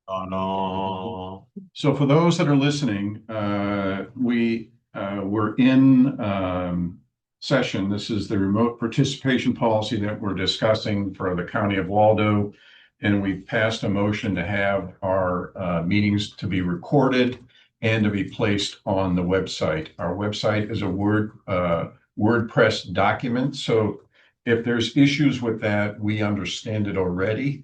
Oh no. So for those that are listening, we're in session. This is the remote participation policy that we're discussing for the county of Waldo. And we've passed a motion to have our meetings to be recorded and to be placed on the website. Our website is a WordPress document. So if there's issues with that, we understand it already.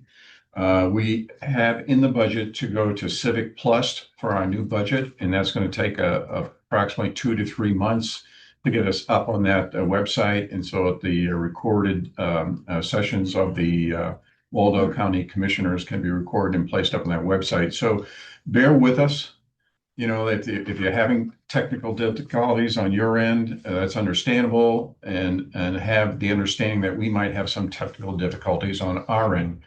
We have in the budget to go to Civic Plus for our new budget, and that's going to take approximately 2 to 3 months to get us up on that website. And so the recorded sessions of the Waldo County Commissioners can be recorded and placed up on that website. So bear with us. You know, if you're having technical difficulties on your end, that's understandable, and have the understanding that we might have some technical difficulties on our end,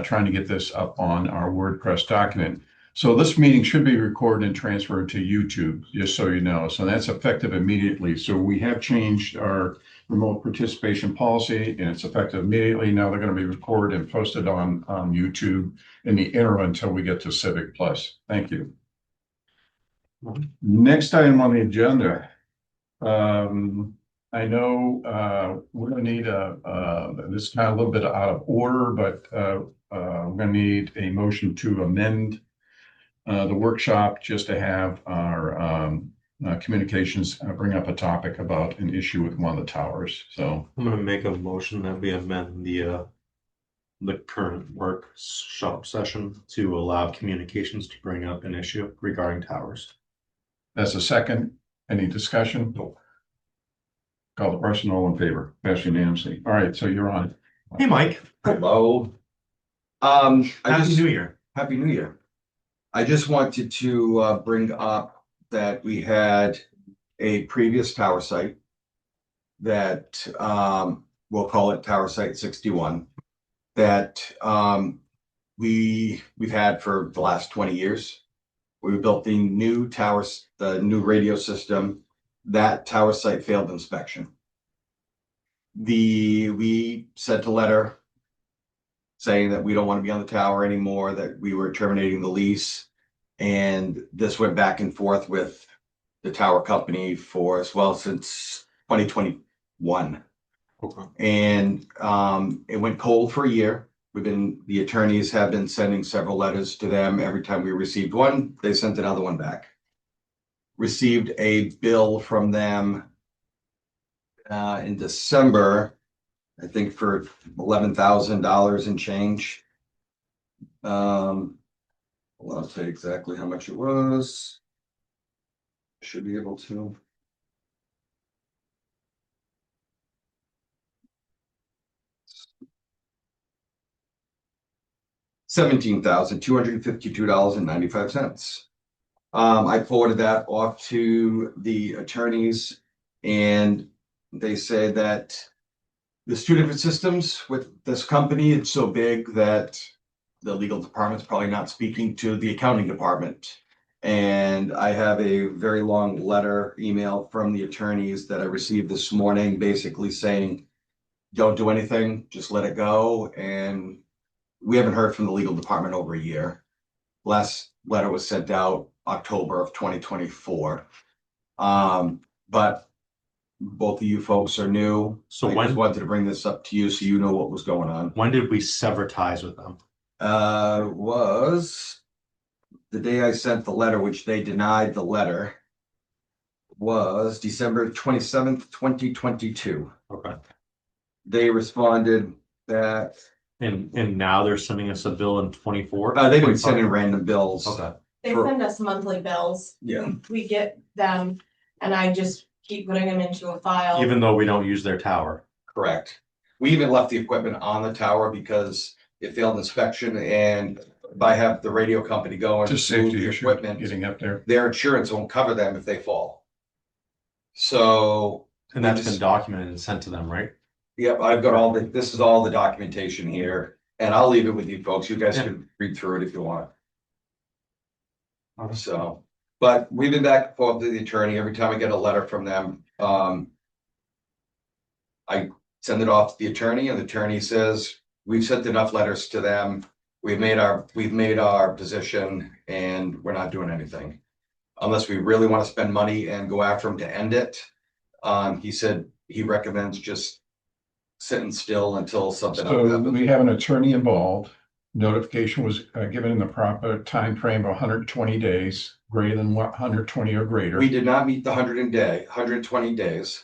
trying to get this up on our WordPress document. So this meeting should be recorded and transferred to YouTube, just so you know. So that's effective immediately. So we have changed our remote participation policy, and it's effective immediately. Now they're going to be recorded and posted on YouTube in the interim until we get to Civic Plus. Thank you. Next item on the agenda. I know we're going to need this is kind of a little bit out of order, but we're going to need a motion to amend the workshop just to have our communications bring up a topic about an issue with one of the towers. So I'm gonna make a motion that we amend the current workshop session to allow communications to bring up an issue regarding towers. that's a second. Any discussion? Nope. Call the person, all in favor. Pass unanimously. All right, so you're on. Hey, Mike. Hello. Happy New Year. Happy New Year. I just wanted to bring up that we had a previous tower site that we'll call it Tower Site 61 that we've had for the last 20 years. We built the new towers, the new radio system. That tower site failed inspection. We sent a letter saying that we don't want to be on the tower anymore, that we were terminating the lease. And this went back and forth with the tower company for as well since 2021. Okay. And it went cold for a year. The attorneys have been sending several letters to them. Every time we received one, they sent another one back. Received a bill from them in December, I think for $11,000 and change. Well, I'll tell you exactly how much it was. Should be able to. $17,252.95. I forwarded that off to the attorneys, and they say that there's two different systems with this company. It's so big that the legal department's probably not speaking to the accounting department. And I have a very long email from the attorneys that I received this morning, basically saying, don't do anything, just let it go. And we haven't heard from the legal department over a year. Last letter was sent out October of 2024. But both of you folks are new. So I just wanted to bring this up to you so you know what was going on. When did we sever ties with them? Was the day I sent the letter, which they denied the letter, was December 27th, 2022. Okay. They responded that And now they're sending us a bill in 24. they've been sending random bills. Okay. They send us monthly bills. Yeah. We get them and I just keep putting them into a file. Even though we don't use their tower. Correct. We even left the equipment on the tower because it failed inspection, and if I have the radio company go and Just move safety the issue equipment, getting up there. their insurance won't cover them if they fall. So And that's been documented and sent to them, right? yep, I've got this is all the documentation here, and I'll leave it with you folks. You guys can read through it if you want. So, but we've been back and forth to the attorney. Every time I get a letter from them, I send it off to the attorney, and the attorney says, we've sent enough letters to them. we've made our position and we're not doing anything. Unless we really want to spend money and go after him to end it. He said he recommends just sitting still until something else So happens. we have an attorney involved. Notification was given in the proper time frame of 120 days, greater than 120 or greater. We did not meet the 120 days,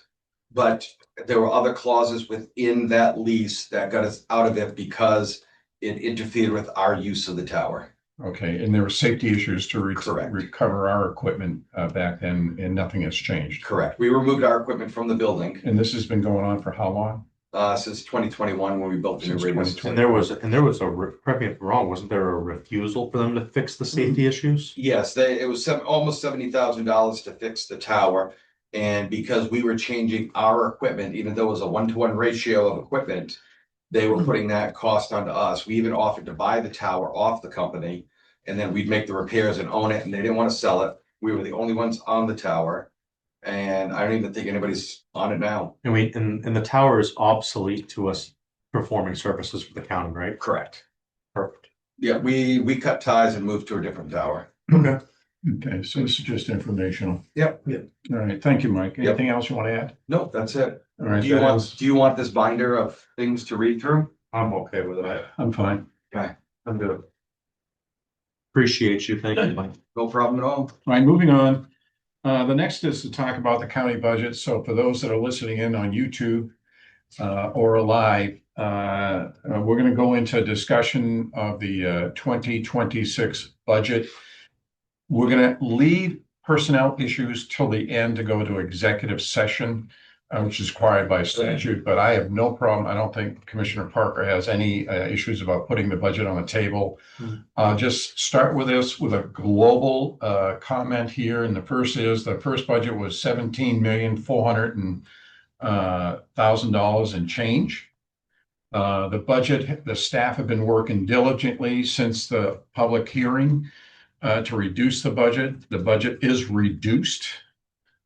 but there were other clauses within that lease that got us out of it because it interfered with our use of the tower. Okay, and there were safety issues to Correct. recover our equipment back then, and nothing has changed. Correct. We removed our equipment from the building And this has been going on for how long? since 2021 when we built the new Since radio 2020. system. And there was correct me if I'm wrong, wasn't there a refusal for them to fix the safety issues? Yes, it was almost $70,000 to fix the tower. And because we were changing our equipment, even though it was a 1-to-1 ratio of equipment, they were putting that cost onto us. We even offered to buy the tower off the company and then we'd make the repairs and own it, and they didn't want to sell it. We were the only ones on the tower. And I don't even think anybody's on it now. And the tower is obsolete to us performing services for the county, right? Correct. Perfect. Yeah, we cut ties and moved to a different tower. Okay. Okay, so this is just informational. Yep. All right, thank you, Mike. Anything else you want to add? No, that's it. All right, Do you want this binder of things to read through? I'm okay with it. I'm fine. I'm good. Appreciate you. Thank you, Mike. No problem at all. All right, moving on. The next is to talk about the county budget. So for those that are listening in on YouTube or live, we're going to go into a discussion of the 2026 budget. We're going to leave personnel issues till the end to go to executive session, which is required by statute, but I have no problem. I don't think Commissioner Parker has any issues about putting the budget on the table. I'll just start with this with a global comment here. And the first budget was $17,400,000 and change. The staff have been working diligently since the public hearing to reduce the budget. The budget is reduced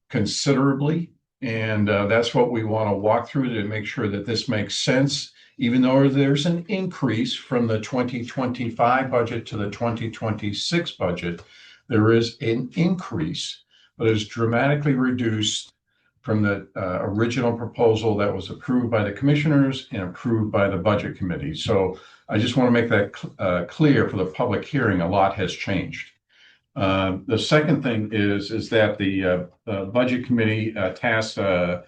considerably. And that's what we want to walk through to make sure that this makes sense, even though there's an increase from the 2025 budget to the 2026 budget. There is an increase, but it's dramatically reduced from the original proposal that was approved by the commissioners and approved by the budget committee. So I just want to make that clear for the public hearing. A lot has changed. The second thing is that the budget committee tasked the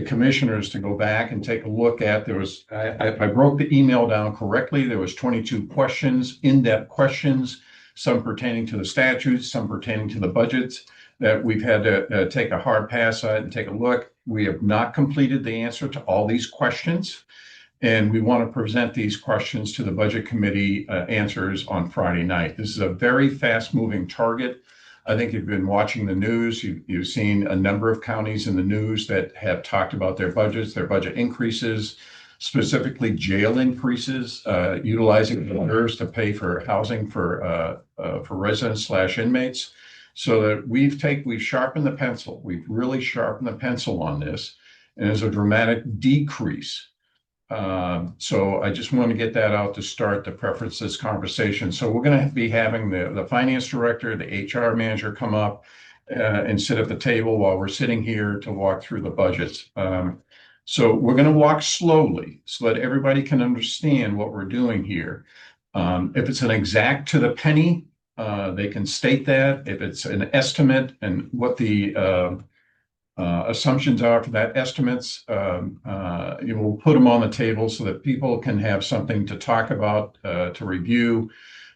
commissioners to go back and take a look at. I broke the email down correctly. There was 22 questions, in-depth questions, some pertaining to the statutes, some pertaining to the budgets that we've had to take a hard pass at and take a look. We have not completed the answer to all these questions. And we want to present these questions to the budget committee answers on Friday night. This is a very fast moving target. I think you've been watching the news. You've seen a number of counties in the news that have talked about their budgets, their budget increases, specifically jail increases, utilizing the reserves to pay for housing for residents / inmates. So that we've sharpened the pencil. We've really sharpened the pencil on this. And there's a dramatic decrease. So I just want to get that out to start to preference this conversation. So we're going to be having the finance director, the HR manager come up and sit at the table while we're sitting here to walk through the budgets. So we're going to walk slowly so that everybody can understand what we're doing here. If it's an exact to the penny, they can state that. If it's an estimate and what the assumptions are for that estimates, you will put them on the table so that people can have something to talk about, to review,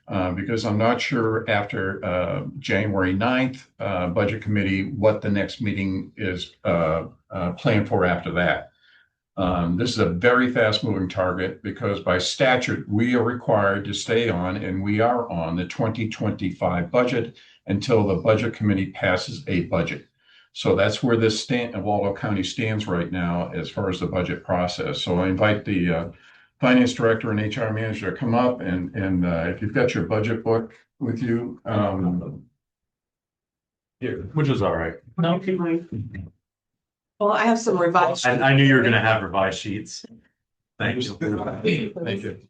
because I'm not sure after January 9th, Budget Committee, what the next meeting is planned for after that. This is a very fast moving target because by statute, we are required to stay on, and we are on the 2025 budget until the Budget Committee passes a budget. So that's where this Waldo County stands right now as far as the budget process. So I invite the finance director and HR manager to come up and if you've got your budget book with you, Here, which is all right. No, well, I have some revised. I knew you were going to have revised sheets. Thank you. thank you.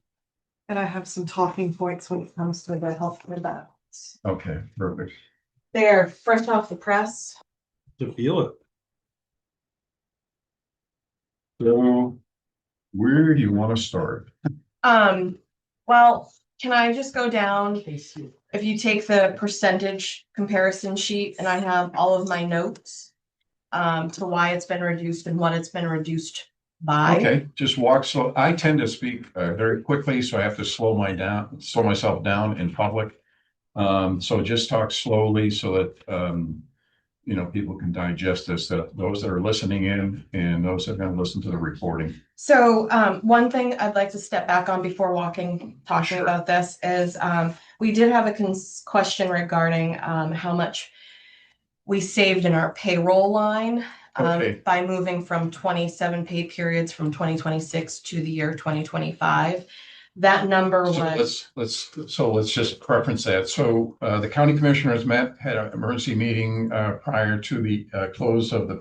And I have some talking points when it comes to the healthcare balance. Okay, perfect. They're fresh off the press. To feel it. So where do you want to start? Well, can I just go down? If you take the percentage comparison sheet and I have all of my notes, to why it's been reduced and what it's been reduced by. Okay, just walk slow. I tend to speak very quickly, so I have to slow myself down in public. So just talk slowly so that you know, people can digest this, that those that are listening in and those that are going to listen to the recording. So, one thing I'd like to step back on before talking Sure. about this is, we did have a question regarding, how much we saved in our payroll line, Okay. by moving from 27 pay periods from 2026 to the year 2025. That number So was, let's just preference that. So the county commissioners had an emergency meeting prior to the close of the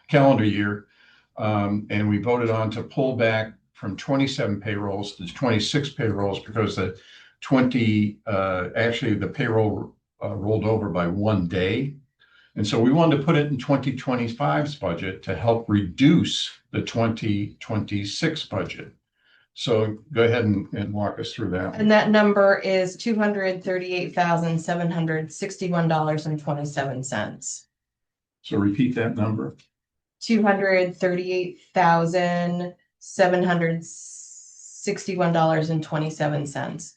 calendar year. And we voted on to pull back from 27 payrolls to 26 payrolls because the payroll rolled over by 1 day. And so we wanted to put it in 2025's budget to help reduce the 2026 budget. So go ahead and walk us through that. and that number is $238,761.27. So repeat that number. $238,761.27.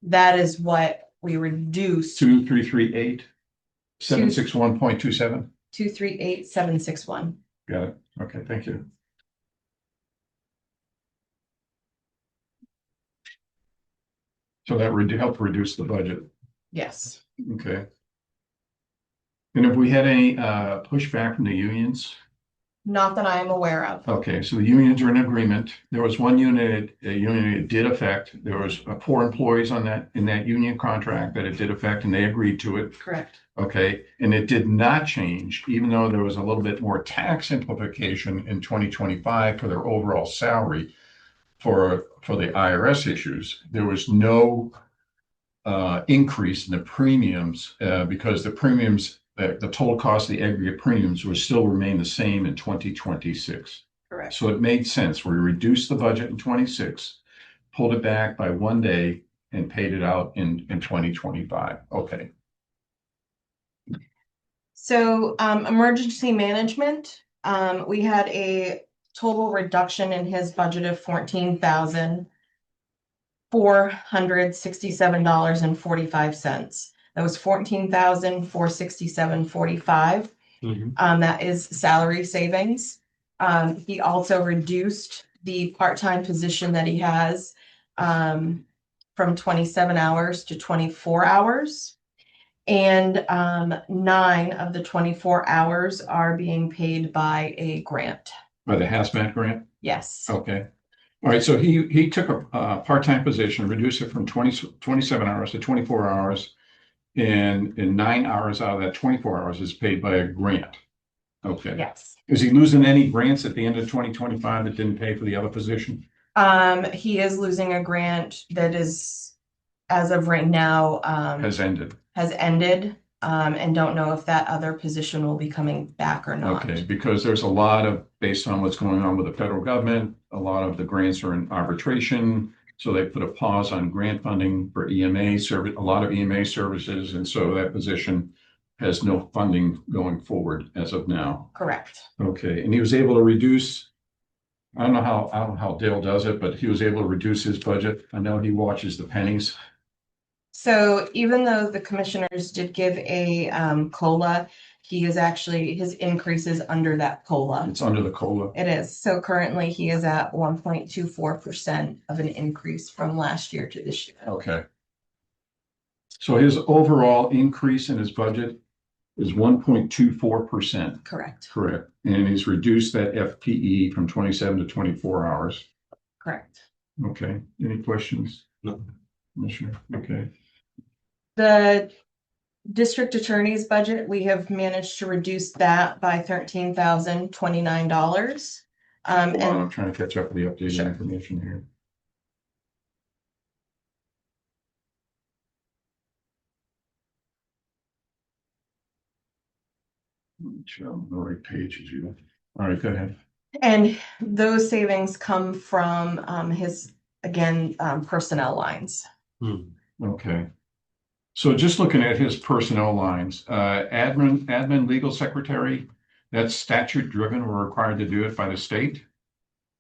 That is what we reduced. 2338-761.27. 238,761. Got it. Okay, thank you. So that helped reduce the budget. Yes. Okay. And have we had any pushback from the unions? Not that I am aware of. Okay, so the unions are in agreement. There was one union it did affect. There was 4 employees in that union contract that it did affect, and they agreed to it. Correct. Okay, and it did not change, even though there was a little bit more tax simplification in 2025 for their overall salary for the IRS issues. There was no increase in the premiums because the premiums, the total cost of the aggregate premiums would still remain the same in 2026. Correct. So it made sense. We reduced the budget in 26, pulled it back by 1 day, and paid it out in 2025. Okay. So, emergency management, we had a total reduction in his budget of $14,467.45. That was $14,467.45. That is salary savings. He also reduced the part-time position that he has, from 27 hours to 24 hours. And 9 of the 24 hours are being paid by a grant. By the hazmat grant? Yes. Okay. All right. So he took a part-time position, reduced it from 27 hours to 24 hours. And 9 hours out of that 24 hours is paid by a grant. Okay. Yes. Is he losing any grants at the end of 2025 that didn't pay for the other position? He is losing a grant that is, as of right now, Has ended. And don't know if that other position will be coming back or not. Okay, because there's a lot of, based on what's going on with the federal government, a lot of the grants are in arbitration. So they put a pause on grant funding for EMA service, a lot of EMA services. And so that position has no funding going forward as of now. Correct. Okay, and he was able to reduce, I don't know how Dale does it, but he was able to reduce his budget. I know he watches the pennies. So even though the commissioners did give a COLA, his increase is under that COLA. It's under the COLA. It is. So currently he is at 1.24% of an increase from last year to this year. Okay. So his overall increase in his budget is 1.24%. Correct. Correct. And he's reduced that FTE from 27 to 24 hours. Correct. Okay. Any questions? No. Commissioner? Okay. The district attorney's budget, we have managed to reduce that by $13,029. Hold on, And I'm trying to catch up with the updated Sure. information here. Make sure I'm on the right page as you. All right, go ahead. And those savings come from his, again, personnel lines. Okay. So just looking at his personnel lines, admin, legal secretary, that's statute driven. We're required to do it by the state.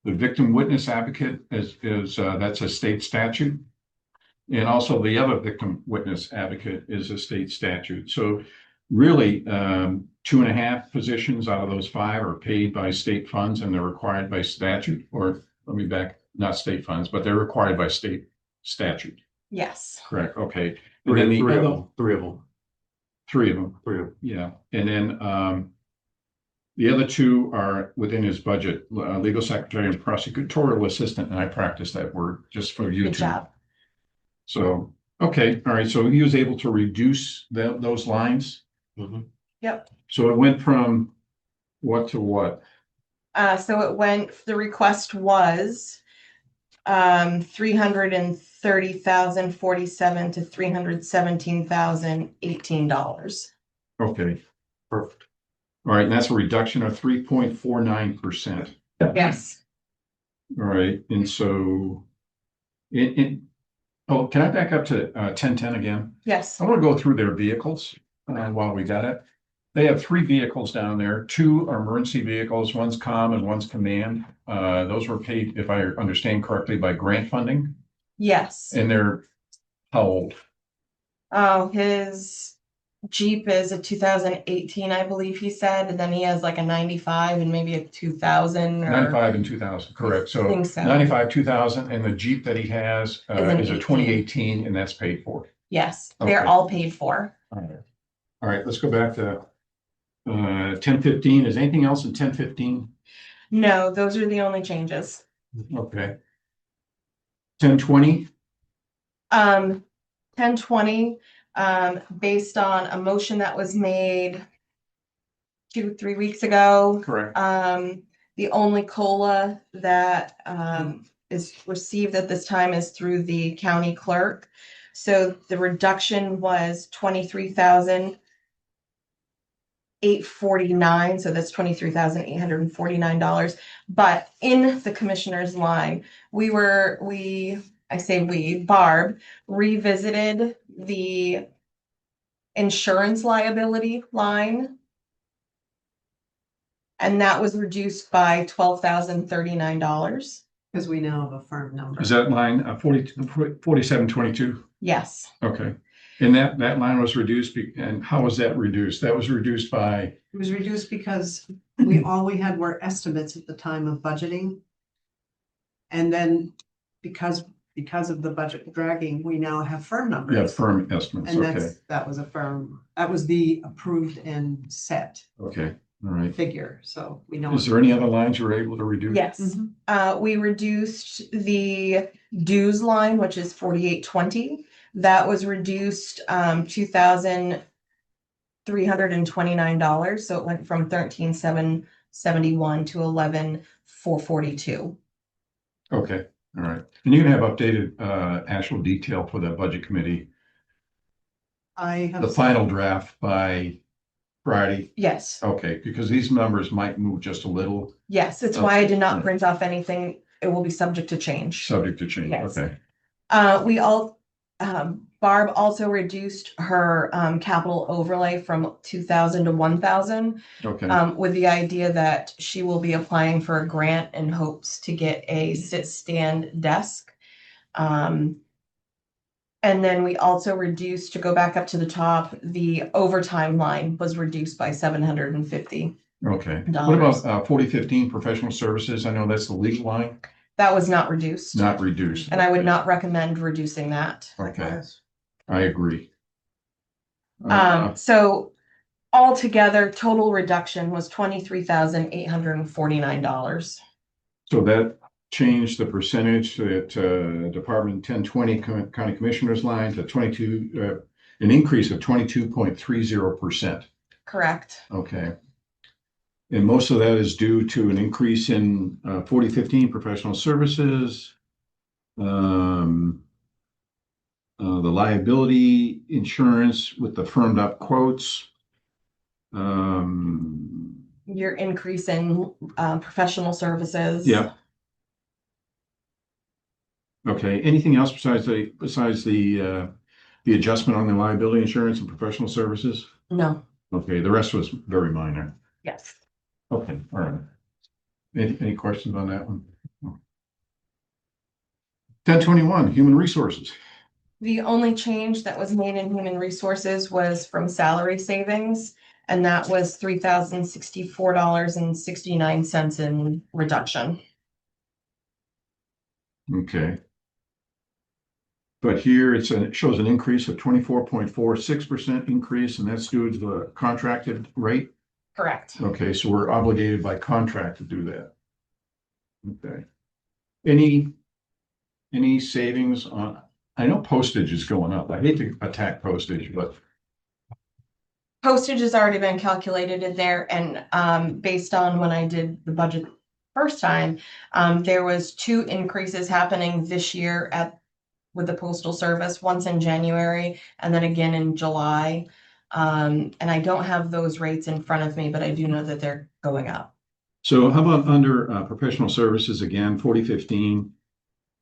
The victim witness advocate is that's a state statute. And also the other victim witness advocate is a state statute. So really, 2.5 positions out of those 5 are paid by state funds and they're required by statute, or let me back, not state funds, but they're required by state statute. Yes. Correct, okay. And then the Three of other, them, 3 of them, 3 of them, 3 of them. yeah. And then the other 2 are within his budget, legal secretary and prosecutorial assistant, and I practice that word just for you Good two. job. So, okay, all right, so he was able to reduce those lines? Mhm. Yep. So it went from what to what? So it went, the request was 330,047 to $317,018. Okay, Perfect. all right, and that's a reduction of 3.49%. Yes. All right, and so oh, can I back up to 1010 again? Yes. I want to go through their vehicles while we got it. They have 3 vehicles down there. 2 are emergency vehicles. One's comm and one's command. Those were paid, if I understand correctly, by grant funding. Yes. And they're how old? Oh, his Jeep is a 2018, I believe he said, and then he has like a 95 and maybe a 2000 or 95 and 2000, correct. So think so. 95, 2000, and the Jeep that he has an is a 18. 2018, and that's paid for. Yes, they're Okay. all paid for. All right, let's go back to 1015. Is anything else in 1015? No, those are the only changes. Okay. 1020? 1020, based on a motion that was made 2-3 weeks ago. Correct. The only COLA that is received at this time is through the county clerk. So the reduction was $23,849, so that's $23,849. But in the commissioner's line, Barb revisited the insurance liability line. And that was reduced by $12,039. Because we now have a firm number. Is that line 4722? Yes. Okay. And that line was reduced, and how was that reduced? That was reduced by, It was reduced because all we had were estimates at the time of budgeting. And then because of the budget dragging, we now have firm numbers. yeah, firm estimates, And okay, that was the approved and set okay, all right. figure, so we know. Is there any other lines you were able to reduce? Yes. Mhm. We reduced the dues line, which is 4820. That was reduced $2,329. So it went from 13,771 to 11,442. Okay, all right. And you can have updated actual detail for the budget committee, I the have, final draft by Friday. Yes. Okay, because these numbers might move just a little, Yes. It's why I did not Okay. print off anything. It will be subject to change. subject to change, Yes. okay. Barb also reduced her capital overlay from 2,000 to 1,000 Okay, with the idea that she will be applying for a grant in hopes to get a sit-stand desk. And then we also reduced, to go back up to the top, the overtime line was reduced by $750. okay. What about 4015 professional services? I know that's the legal line, That was not reduced. not reduced. And I would Okay. not recommend reducing that. Okay, I agree. So altogether, total reduction was $23,849. So that changed the percentage that Department 1020 County Commissioners line to 22, an increase of 22.30%. Correct. Okay. And most of that is due to an increase in 4015 professional services. The liability insurance with the firmed up quotes. Your increase in professional services. Yeah. Okay, anything else besides the adjustment on the liability insurance and professional services? No, Okay, the rest was very minor. yes. Okay, all right. Any questions on that one? 1021, human resources. The only change that was made in human resources was from salary savings, and that was $3,064.69 in reduction. Okay. But here it shows an increase of 24.46% increase, and that's due to the contracted rate. Correct. Okay, so we're obligated by contract to do that. Okay. Any savings on, I know postage is going up. I hate to attack postage, but Postage has already been calculated in there, and based on when I did the budget first time, there was 2 increases happening this year with the postal service, once in January and then again in July. And I don't have those rates in front of me, but I do know that they're going up. so how about under professional services again, 4015?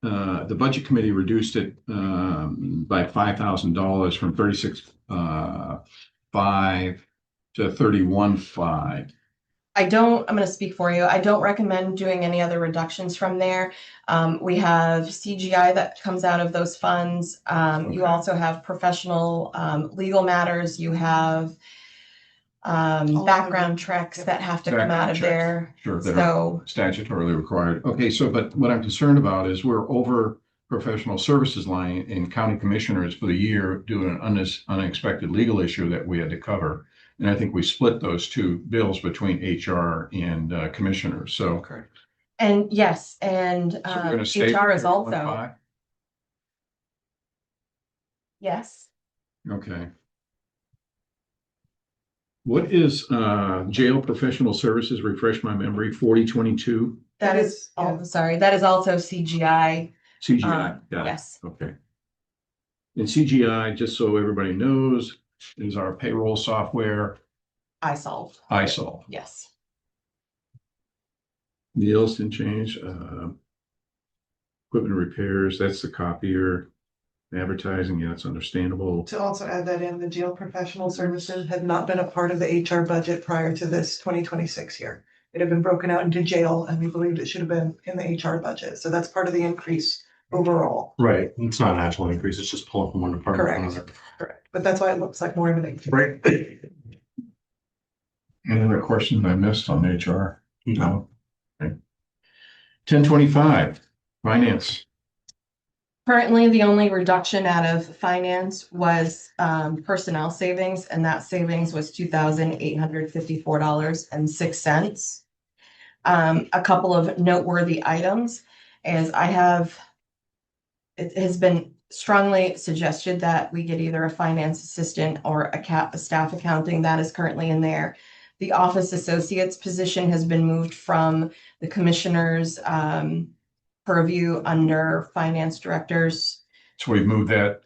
The budget committee reduced it by $5,000 from 36.5 to 31.5. I'm going to speak for you. I don't recommend doing any other reductions from there. We have CGI that comes out of those funds. You also have professional legal matters. You have background checks that have to come out of there. Sure, that So are statutorily required. Okay, so but what I'm concerned about is we're over professional services line in county commissioners for the year due to an unexpected legal issue that we had to cover. And I think we split those 2 bills between HR and commissioners. So, Correct. and yes, and so we're going to stay HR with is also 31.5? yes. Okay. What is jail professional services? Refresh my memory, 4022 That That is, is, yeah. sorry, that is also CGI. CGI. Got it. Yes. Okay. And CGI, just so everybody knows, is our payroll software, iSolve. iSolve. Yes. Meals didn't change. Equipment repairs, that's the copier. Advertising, yeah, it's understandable. To also add that in, the jail professional services had not been a part of the HR budget prior to this 2026 year. It had been broken out into jail, and we believed it should have been in the HR budget. So that's part of the increase overall. Right, it's not an actual increase, it's just pulling from one department to Correct. another. Correct. But that's why it looks like more of an increase. Right. Any other questions I missed on HR? No. Okay. 1025, finance. Currently, the only reduction out of finance was personnel savings, and that savings was $2,854.06. A couple of noteworthy items is it has been strongly suggested that we get either a finance assistant or a staff accounting that is currently in there. The office associates position has been moved from the commissioners purview under finance directors. So we've moved that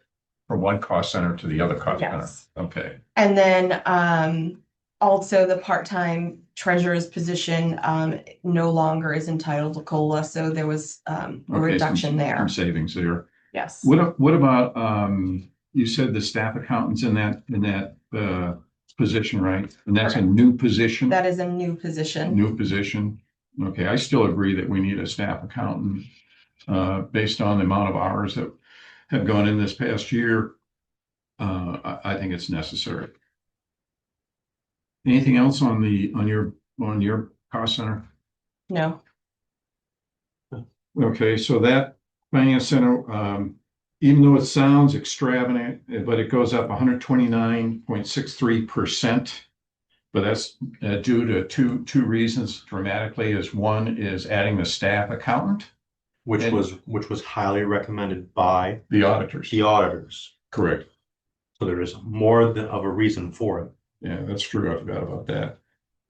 from one cost center to the other cost center. Yes. Okay. And then also the part-time treasurer's position no longer is entitled to COLA, so there was a reduction there. Some savings there. Yes. What about you said the staff accountants in that position, right? And that's a new position? That is a new position. New position. Okay, I still agree that we need a staff accountant based on the amount of hours that have gone in this past year. I think it's necessary. Anything else on your cost center? No. Okay, so that finance center, even though it sounds extravagant, but it goes up 129.63%. But that's due to two reasons dramatically. Is one is adding the staff accountant, Which was highly recommended by the auditors. the auditors. Correct. So there is more of a reason for it. Yeah, that's true. I forgot about that.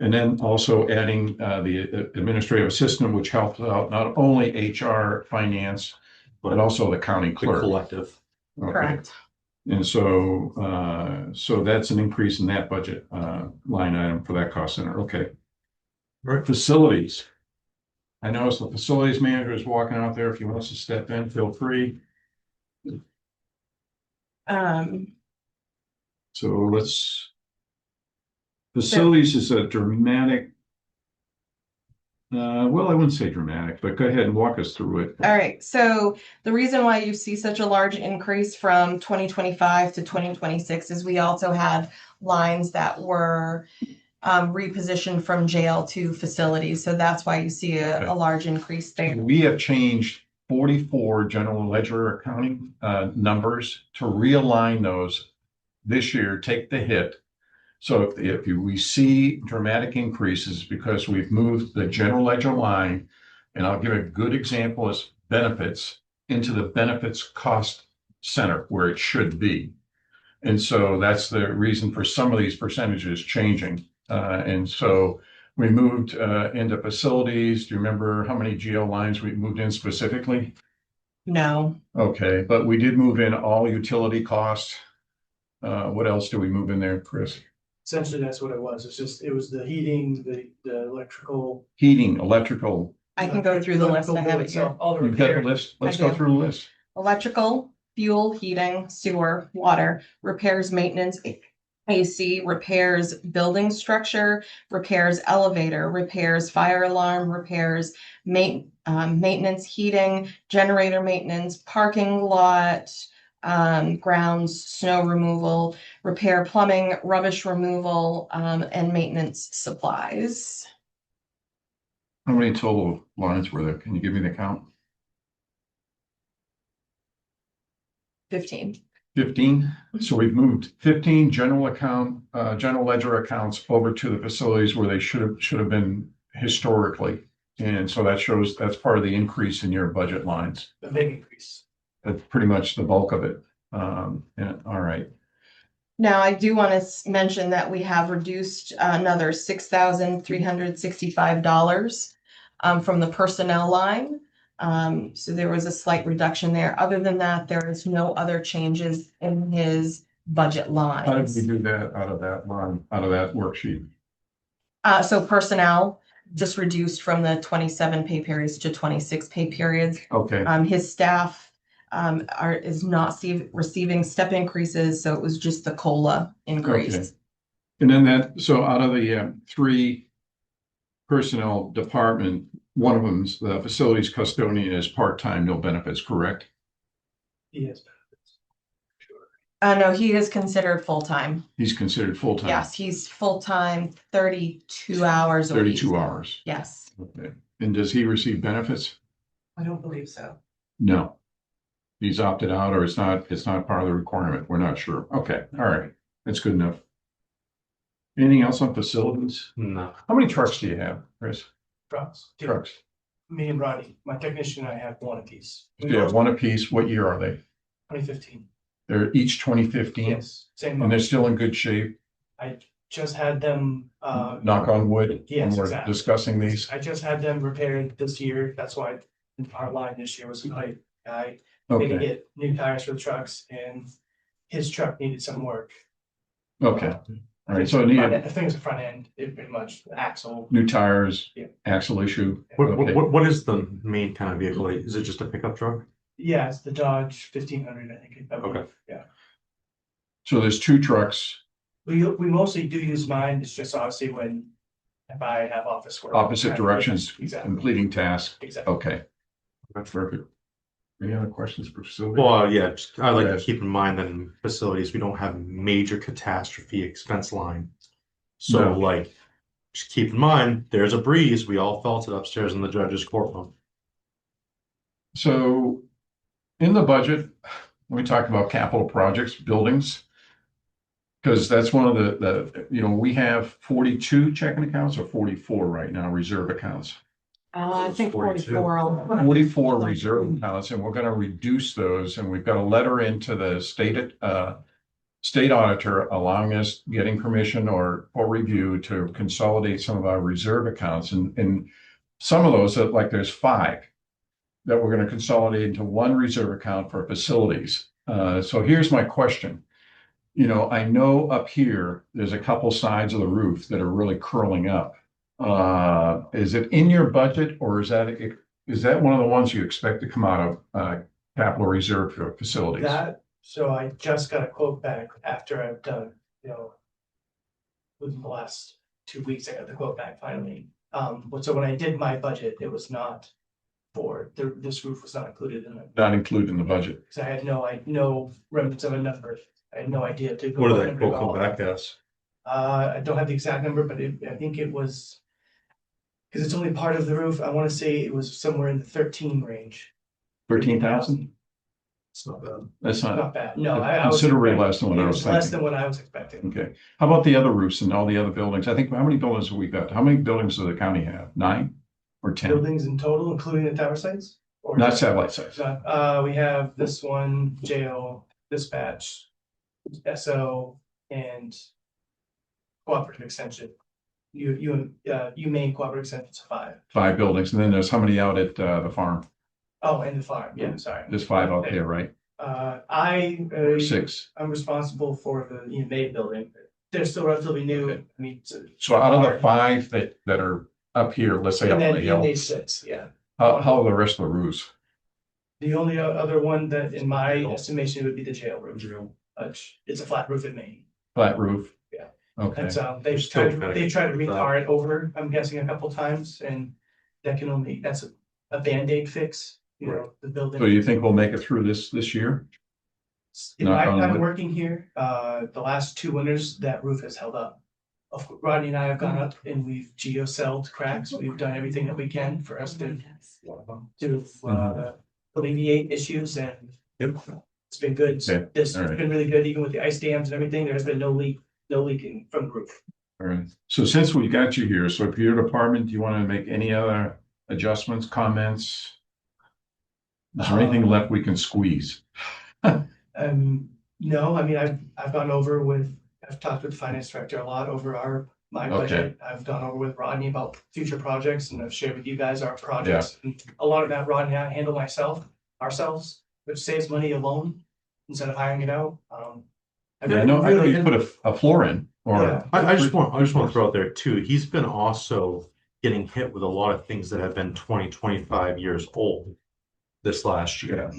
And then also adding the administrative assistant, which helps out not only HR, finance, but also the county The clerk. collective. Okay. Correct. And so that's an increase in that budget line item for that cost center. Okay. Right. Facilities. I noticed the facilities manager is walking out there. If he wants to step in, feel free. So let's. Facilities is a dramatic. Well, I wouldn't say dramatic, but go ahead and walk us through it. All right, so the reason why you see such a large increase from 2025 to 2026 is we also had lines that were repositioned from jail to facilities. So that's why you see a large increase there. We have changed 44 general ledger accounting numbers to realign those this year, take the hit. So if we see dramatic increases because we've moved the general ledger line, and I'll give a good example as benefits into the benefits cost center where it should be. And so that's the reason for some of these percentages changing. And so we moved into facilities. Do you remember how many GL lines we moved in specifically? No, Okay, but we did move in all utility costs. What else do we move in there, Chris? Essentially, that's what it was. It's just, it was the heating, the electrical. Heating, electrical. I can go through the list. I have it here. All the You've got the repair. list. Let's I go do. through the list. Electrical, fuel, heating, sewer, water, repairs, maintenance, AC, repairs, building structure, repairs, elevator, repairs, fire alarm, repairs, maintenance, heating, generator maintenance, parking lot, grounds, snow removal, repair plumbing, rubbish removal, and maintenance supplies. How many total lines were there? Can you give me the count? 15. 15. So we've moved 15 general ledger accounts over to the facilities where they should have been historically. And so that shows that's part of the increase in your budget lines. A big increase. That's pretty much the bulk of it. Yeah, all right. Now, I do want to mention that we have reduced another $6,365 from the personnel line. So there was a slight reduction there. Other than that, there is no other changes in his budget How did lines. we do that out of that line, out of that worksheet? So personnel just reduced from the 27 pay periods to 26 pay periods. Okay, His staff is not receiving step increases, so it was just the COLA increase. Okay. And then so out of the 3 personnel department, one of them's the facilities custodian is part-time, no benefits, correct? Yes. No, he is considered full-time. He's considered full-time. Yes, he's full-time, 32 hours a week. 32 hours. Yes. Okay. And does he receive benefits? I don't believe so. No. He's opted out, or it's not part of the requirement. We're not sure. Okay, all right. That's good enough. Anything else on facilities? No. How many trucks do you have, Chris? Trucks. Trucks. Me and Ronnie, my technician and I have one apiece. Do you have one apiece? What year are they? 2015. They're each 2015? Yes, same And they're month. still in good shape? Just had them, Knock on wood? Yes, when we're exactly. discussing these? I just had them repaired this year. That's why our line this year was light. I didn't Okay, get new tires for the trucks and his truck needed some work. okay. All right, so it I needed think it's the front end, it pretty much, the axle. new tires, Yeah. axle issue. What, Okay. what is the main kind of vehicle? Is it just a pickup truck? Yeah, it's the Dodge 1500, I think. I believe. Okay. Yeah. So there's 2 trucks, We mostly do use mine. It's just obviously when if I have office work. opposite directions, Exactly. completing tasks. Exactly. Okay, that's perfect. Any other questions for facility? Well, yeah, I'd like to Okay. keep in mind that in facilities, we don't have a major catastrophe expense line. So No. like, just keep in mind, there's a breeze. We all felt it upstairs in the judge's courtroom. So in the budget, we talk about capital projects, buildings. Because that's one of the we have 42 checking accounts or 44 right now, reserve accounts. I think 42. 44. 44 reserve accounts, and we're going to reduce those. And we've got a letter into the state state auditor allowing us, getting permission or review to consolidate some of our reserve accounts and some of those, like there's 5 that we're going to consolidate into one reserve account for facilities. So here's my question. You know, I know up here, there's a couple sides of the roof that are really curling up. Is it in your budget or is that one of the ones you expect to come out of capital reserve for facilities? So I just got a quote back after I've done, within the last 2 weeks, I got the quote back finally. So when I did my budget, it was not this roof was not included in it. Not included in the budget. Because I had no remnants of a number. I had no idea to go. What did that quote come back as? I don't have the exact number, but I think it was, because it's only part of the roof, I want to say it was somewhere in the 13 range. 13,000? It's not bad. That's Not bad. No, I was considerably expecting- less than what it I was was less thinking. than what I was expecting. Okay. How about the other roofs and all the other buildings? I think, how many buildings have we got? How many buildings does the county have? 9 or 10? Buildings in total, including the tower sites? Or Not just- satellite sites. We have this one, jail, dispatch, SO, and cooperative extension. Maine cooperative extension's 5. 5 buildings. And then there's how many out at the farm? Oh, and the farm, yeah, sorry. There's 5 out there, right? Or 6. I'm responsible for the Maine building. They're still relatively new. Okay. I mean, So out of the 5 that are up here, let's say up and on then the hill, they 6, yeah. how are the rest of the roofs? The only other one that in my estimation would be the jail roof. It's a flat roof in Maine. Flat roof? Yeah. Okay. That's They're still trying they tried to to- retar it over, I'm guessing a couple times, and that's a Band-Aid fix, the building. So you think we'll make it through this year? If knock on I'm wood? working here, the last 2 winters, that roof has held up. Rodney and I have gone up and we've geocelled cracks. We've done everything that we can for us to alleviate issues, and it's been good. Okay, It's all right. been really good, even with the ice dams and everything. There's been no leaking from the roof. All right. So since we got you here, so for your department, do you want to make any other adjustments, comments? Is there anything left we can squeeze? No, I mean, I've talked with the finance director a lot over my budget. I've gone over with Rodney about future projects, and I've shared with you guys our projects. And a lot of that Rodney and I handle ourselves, which saves money alone instead of hiring it out. I know you put a floor in, or Yeah. I just want to throw out there too, he's been also getting hit with a lot of things that have been 20-25 years old this last year.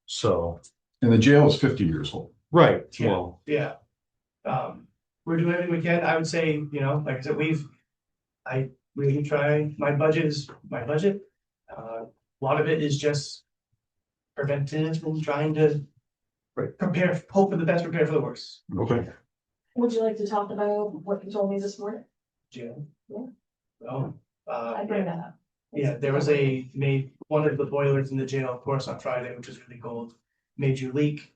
So, and the jail is 50 years old. right, Yeah. well, Yeah. We're doing everything we can. I would say, like I said, I really try, my budget is my budget. A lot of it is just preventive and trying to hope for the best, prepare for the worst. okay. Would you like to talk about what you told me this morning? Jail. Yeah. Oh, I bring that up. yeah, there was one of the boilers in the jail, of course, on Friday, which was really cold. A major leak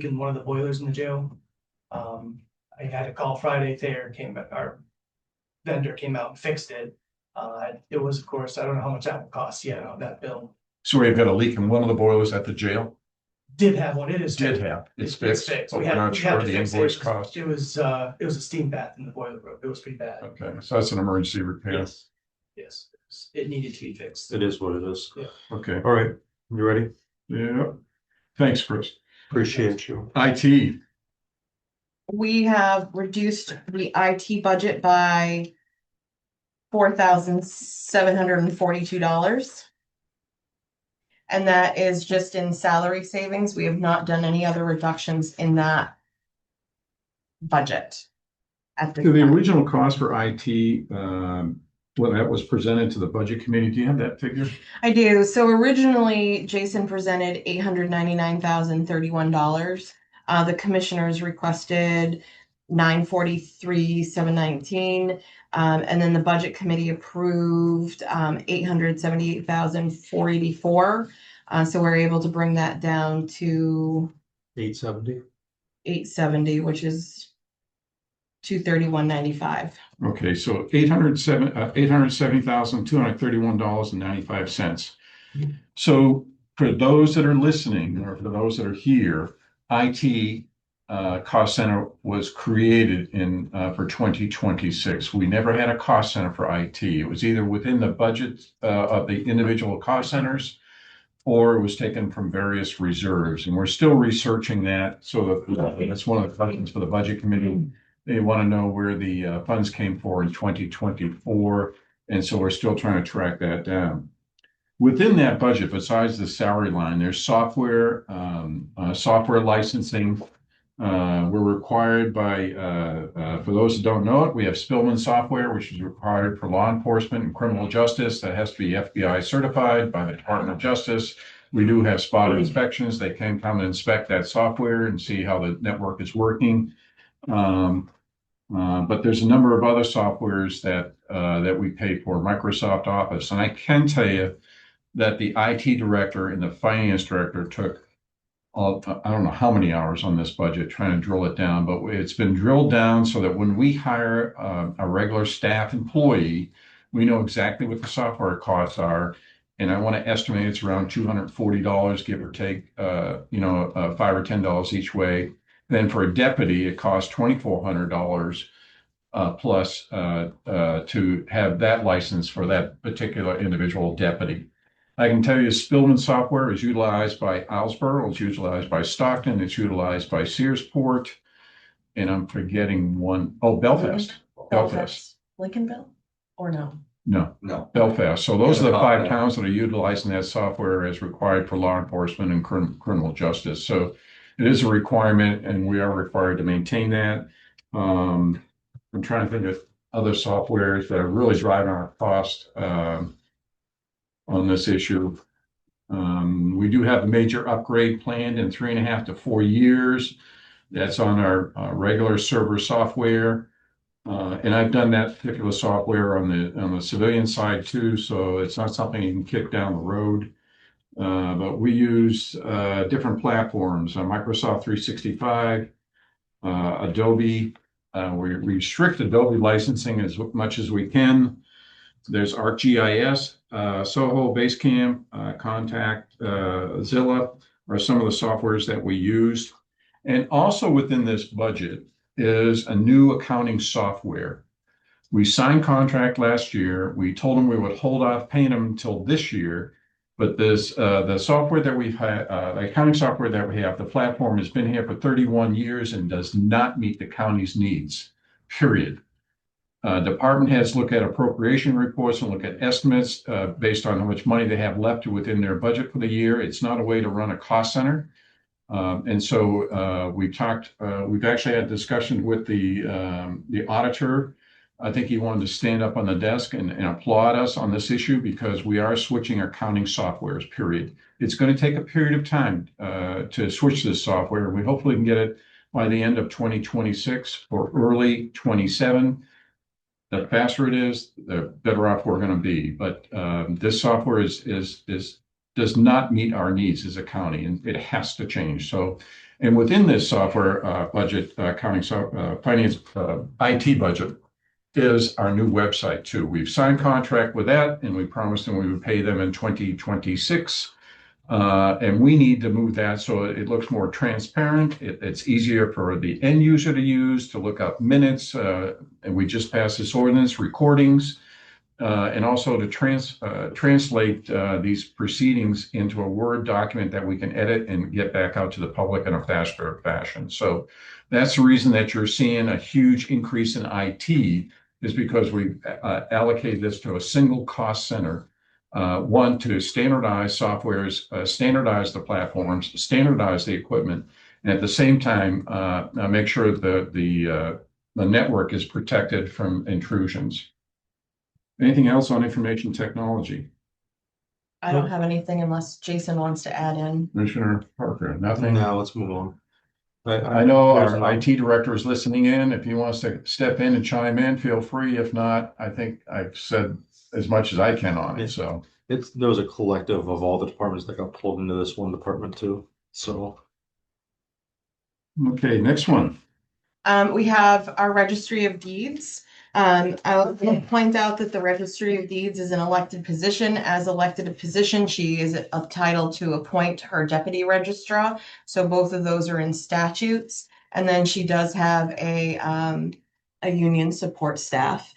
in one of the boilers in the jail. I had a call Friday there, our vendor came out and fixed it. It was, of course, I don't know how much that will cost yet on that bill. So we've got a leak in one of the boilers at the jail? Did have one, it is. Did have. It's It's fixed. We But had- we're not we had sure to the fix it. invoice cost. It was a steam bath in the boiler room. It was pretty bad. Okay, so that's an emergency repair. Yes, it needed to be fixed. It is what it is. Okay, All right, you ready? yeah. Thanks, Chris. Appreciate you. IT, We have reduced the IT budget by $4,742. And that is just in salary savings. We have not done any other reductions in that budget. At this so the time. original cost for IT, when that was presented to the budget committee, do you have that figure? I do. So originally, Jason presented $899,031. The commissioners requested $943,719. And then the budget committee approved $878,484. So we're able to bring that down to 870. $870, which is $231.95. Okay, so $870,231.95. So for those that are listening, or for those that are here, IT cost center was created in, for 2026. We never had a cost center for IT. It was either within the budget, of the individual cost centers, or it was taken from various reserves, and we're still researching that. So that's one of the questions for the budget committee. They want to know where the funds came for in 2024, and so we're still trying to track that down. Within that budget, besides the salary line, there's software, software licensing. We're required by, for those who don't know it, we have Spillman software, which is required for law enforcement and criminal justice. That has to be FBI certified by the Department of Justice. We do have spot inspections. They can come and inspect that software and see how the network is working. But there's a number of other softwares that, that we pay for, Microsoft Office. And I can tell you that the IT director and the finance director took, I don't know how many hours on this budget trying to drill it down, but it's been drilled down so that when we hire a regular staff employee, we know exactly what the software costs are. And I want to estimate it's around $240, give or take, $5 or $10 each way. Then for a deputy, it costs $2,400 plus to have that license for that particular individual deputy. I can tell you Spillman software is utilized by Islesboro, it's utilized by Stockton, it's utilized by Searsport, and I'm forgetting one. Oh, Belfast. Belfast. Lincolnville or no? No. Belfast. So those are the 5 Yeah. towns that are utilizing that software as required for law enforcement and criminal justice. So it is a requirement, and we are required to maintain that. I'm trying to think of other softwares that are really driving our cost on this issue. We do have a major upgrade planned in 3.5 to 4 years. That's on our regular server software. And I've done that particular software on the civilian side too, so it's not something you can kick down the road. But we use different platforms, Microsoft 365, Adobe. We restrict Adobe licensing as much as we can. There's ArcGIS, Soho, Basecamp, Contact, Zilla are some of the softwares that we used. And also within this budget is a new accounting software. We signed contract last year. We told them we would hold off paying them until this year. But this, the software that we've had, the accounting software that we have, the platform has been here for 31 years and does not meet the county's needs, period. Department heads look at appropriation reports and look at estimates based on how much money they have left within their budget for the year. It's not a way to run a cost center. And so we've actually had discussion with the auditor. I think he wanted to stand up on the desk and applaud us on this issue because we are switching our accounting softwares, period. It's going to take a period of time to switch this software. We hopefully can get it by the end of 2026 or early 27. The faster it is, the better off we're going to be. But this software does not meet our needs as a county, and it has to change. So, and within this software budget, accounting, finance, IT budget is our new website too. We've signed contract with that, and we promised them we would pay them in 2026. And we need to move that so it looks more transparent. It's easier for the end user to use, to look up minutes. And we just passed this ordinance, recordings, and also to translate these proceedings into a Word document that we can edit and get back out to the public in a faster fashion. So that's the reason that you're seeing a huge increase in IT is because we've allocated this to a single cost center. One, to standardize softwares, standardize the platforms, standardize the equipment, and at the same time, make sure that the network is protected from intrusions. Anything else on information technology? I don't have anything unless Jason wants to add in. Commissioner Parker, nothing? No, let's move on. I know there's our IT director is listening in. If he wants to step in and chime in, feel free. If not, I think I've said as much as I can on it, so. There was a collective of all the departments that got pulled into this one department too, so. Okay, next one. We have our registry of deeds. I will point out that the registry of deeds is an elected position. As elected a position, she is entitled to appoint her deputy registrar. So both of those are in statutes. And then she does have a union support staff.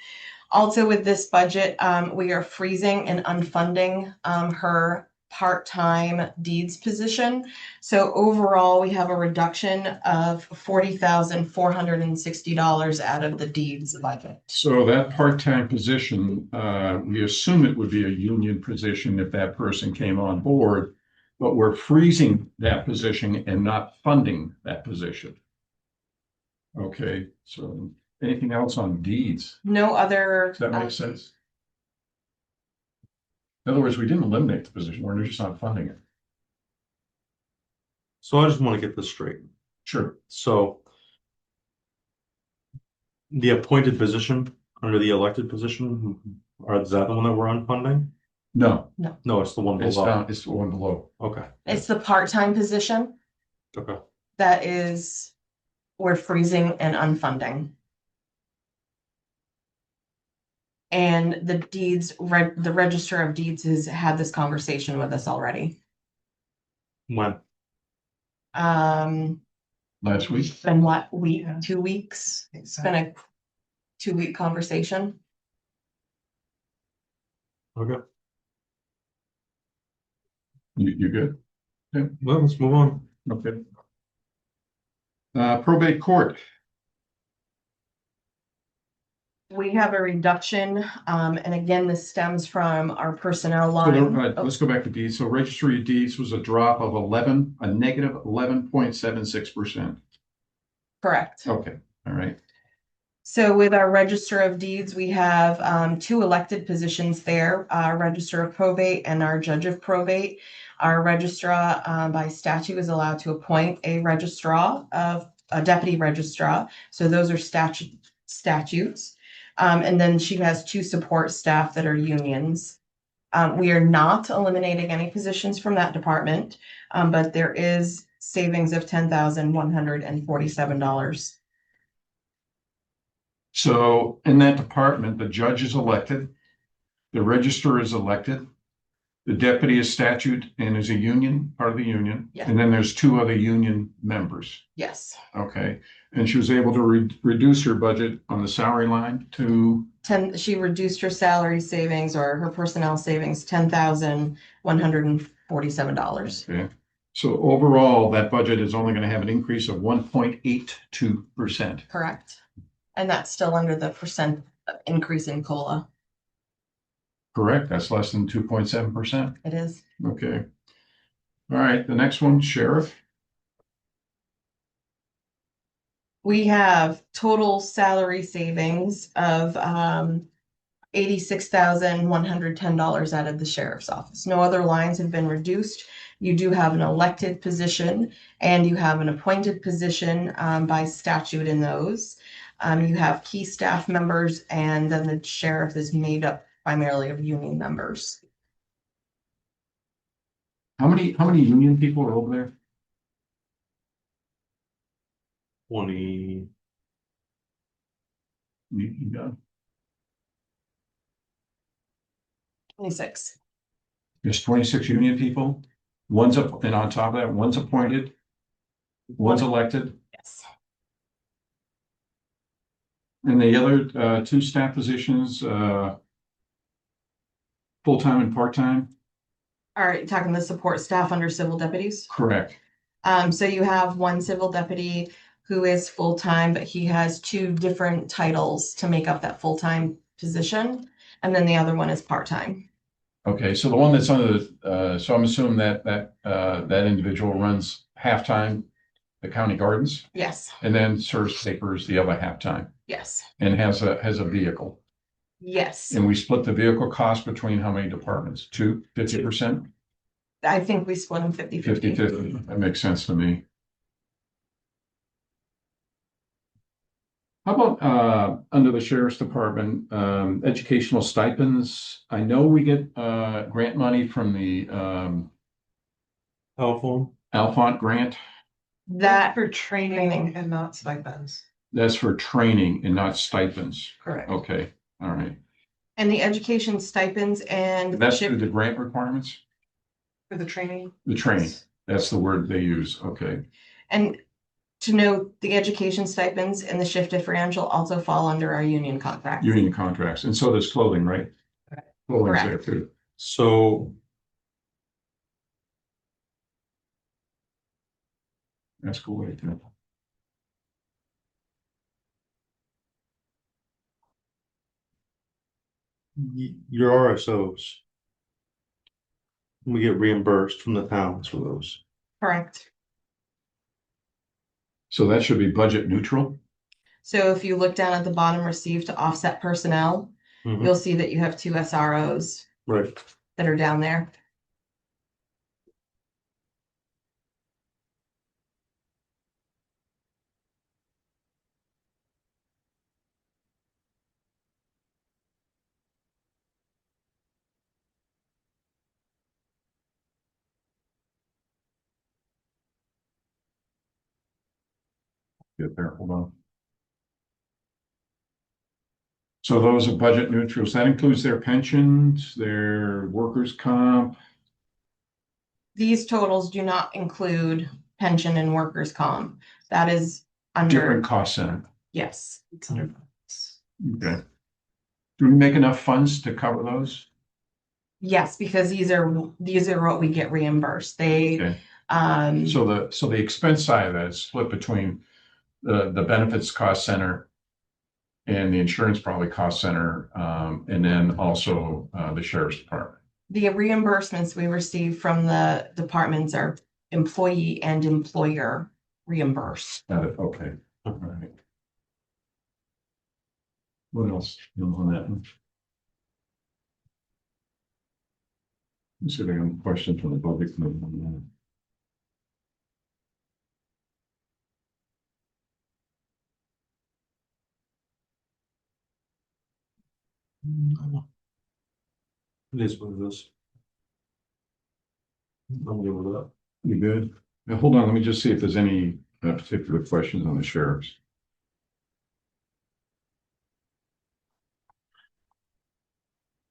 Also with this budget, we are freezing and unfunding, her part-time deeds position. So overall, we have a reduction of $40,460 out of the deeds budget. So that part-time position, we assume it would be a union position if that person came on board, but we're freezing that position and not funding that position. Okay, so anything else on deeds? No other. Does that make sense? In other words, we didn't eliminate the position, we're just not funding it. So I just want to get this straight. Sure. So the appointed position under the elected position, is that the one that we're unfunding? No, No, it's the one it's below. not, it's the one below. Okay, It's the part-time position okay. that is, we're freezing and unfunding. And the the Register of Deeds has had this conversation with us already. When? Last week? It's been what, week, Yeah. 2 weeks? It's been a 2-week conversation. Okay, You good? well, let's move on. Okay. Probate court, We have a reduction, and again, this stems from our personnel so line. let's go back to deeds. So registry of deeds was a drop of a negative 11.76%. Correct. Okay, all right. So with our Register of Deeds, we have 2 elected positions there, our Register of Probate and our Judge of Probate. Our registrar, by statute, is allowed to appoint a deputy registrar. So those are statutes. And then she has 2 support staff that are unions. We are not eliminating any positions from that department, but there is savings of $10,147. So in that department, the judge is elected, the registrar is elected, the deputy is statute and is a union, part of the union. Yeah. And then there's 2 other union members. Yes. Okay, and she was able to reduce her budget on the salary line to, She reduced her salary savings or her personnel savings, $10,147. okay. So overall, that budget is only going to have an increase of 1.82%. Correct. And that's still under the percent increase in COLA. Correct, that's less than 2.7%. It is. Okay. All right, the next one, sheriff. We have total salary savings of $86,110 out of the sheriff's office. No other lines have been reduced. You do have an elected position and you have an appointed position by statute in those. You have key staff members, and then the sheriff is made up primarily of union members. How many union people are over there? 20, You got, 26. there's 26 union people. One's up, and on top of that, one's appointed, one's elected, Yes. and the other 2 staff positions, full-time and part-time. All right, talking the support staff under civil deputies. Correct. So you have one civil deputy who is full-time, but he has 2 different titles to make up that full-time position. And then the other one is part-time. Okay, so the one that's under the, so I'm assuming that individual runs half-time the county gardens Yes, and then serves papers the other half-time yes, and has a vehicle. yes. And we split the vehicle cost between how many departments? 50%? I think we split them 50-50. 50/50. That makes sense to me. How about under the sheriff's department, educational stipends? I know we get grant money from the telephone. Alphont grant. That, For training and not stipends. That's for training and not stipends. Correct. Okay, all right. and the education stipends and That's through the grant requirements? For the training. The training, that's the word they use. Okay. And to note, the education stipends and the shift differential also fall under our union contract. Union contracts, and so does clothing, right? Clothing's there Correct. too. So That's cool. Right there. your RSOs, we get reimbursed from the towns for those. Correct. So that should be budget neutral. So if you look down at the bottom, receive to offset personnel, Mhm. you'll see that you have two SROs Right. that are down there. Get there, hold on. So those are budget neutrals. That includes their pensions, their workers' comp. These totals do not include pension and workers' comp. That is under, Different cost center. yes. It's under. Okay. Do we make enough funds to cover those? Yes, because these are what we get reimbursed. They, Okay. so So the expense side of that is split between the benefits cost center and the insurance probably cost center, and then also the sheriff's department. the reimbursements we receive from the departments are employee and employer reimbursed. Okay, all right. What else on that one? Let's see if I have a question from the public. It is what it is. I'm good with that. You good? Now, hold on, let me just see if there's any particular questions on the sheriff's.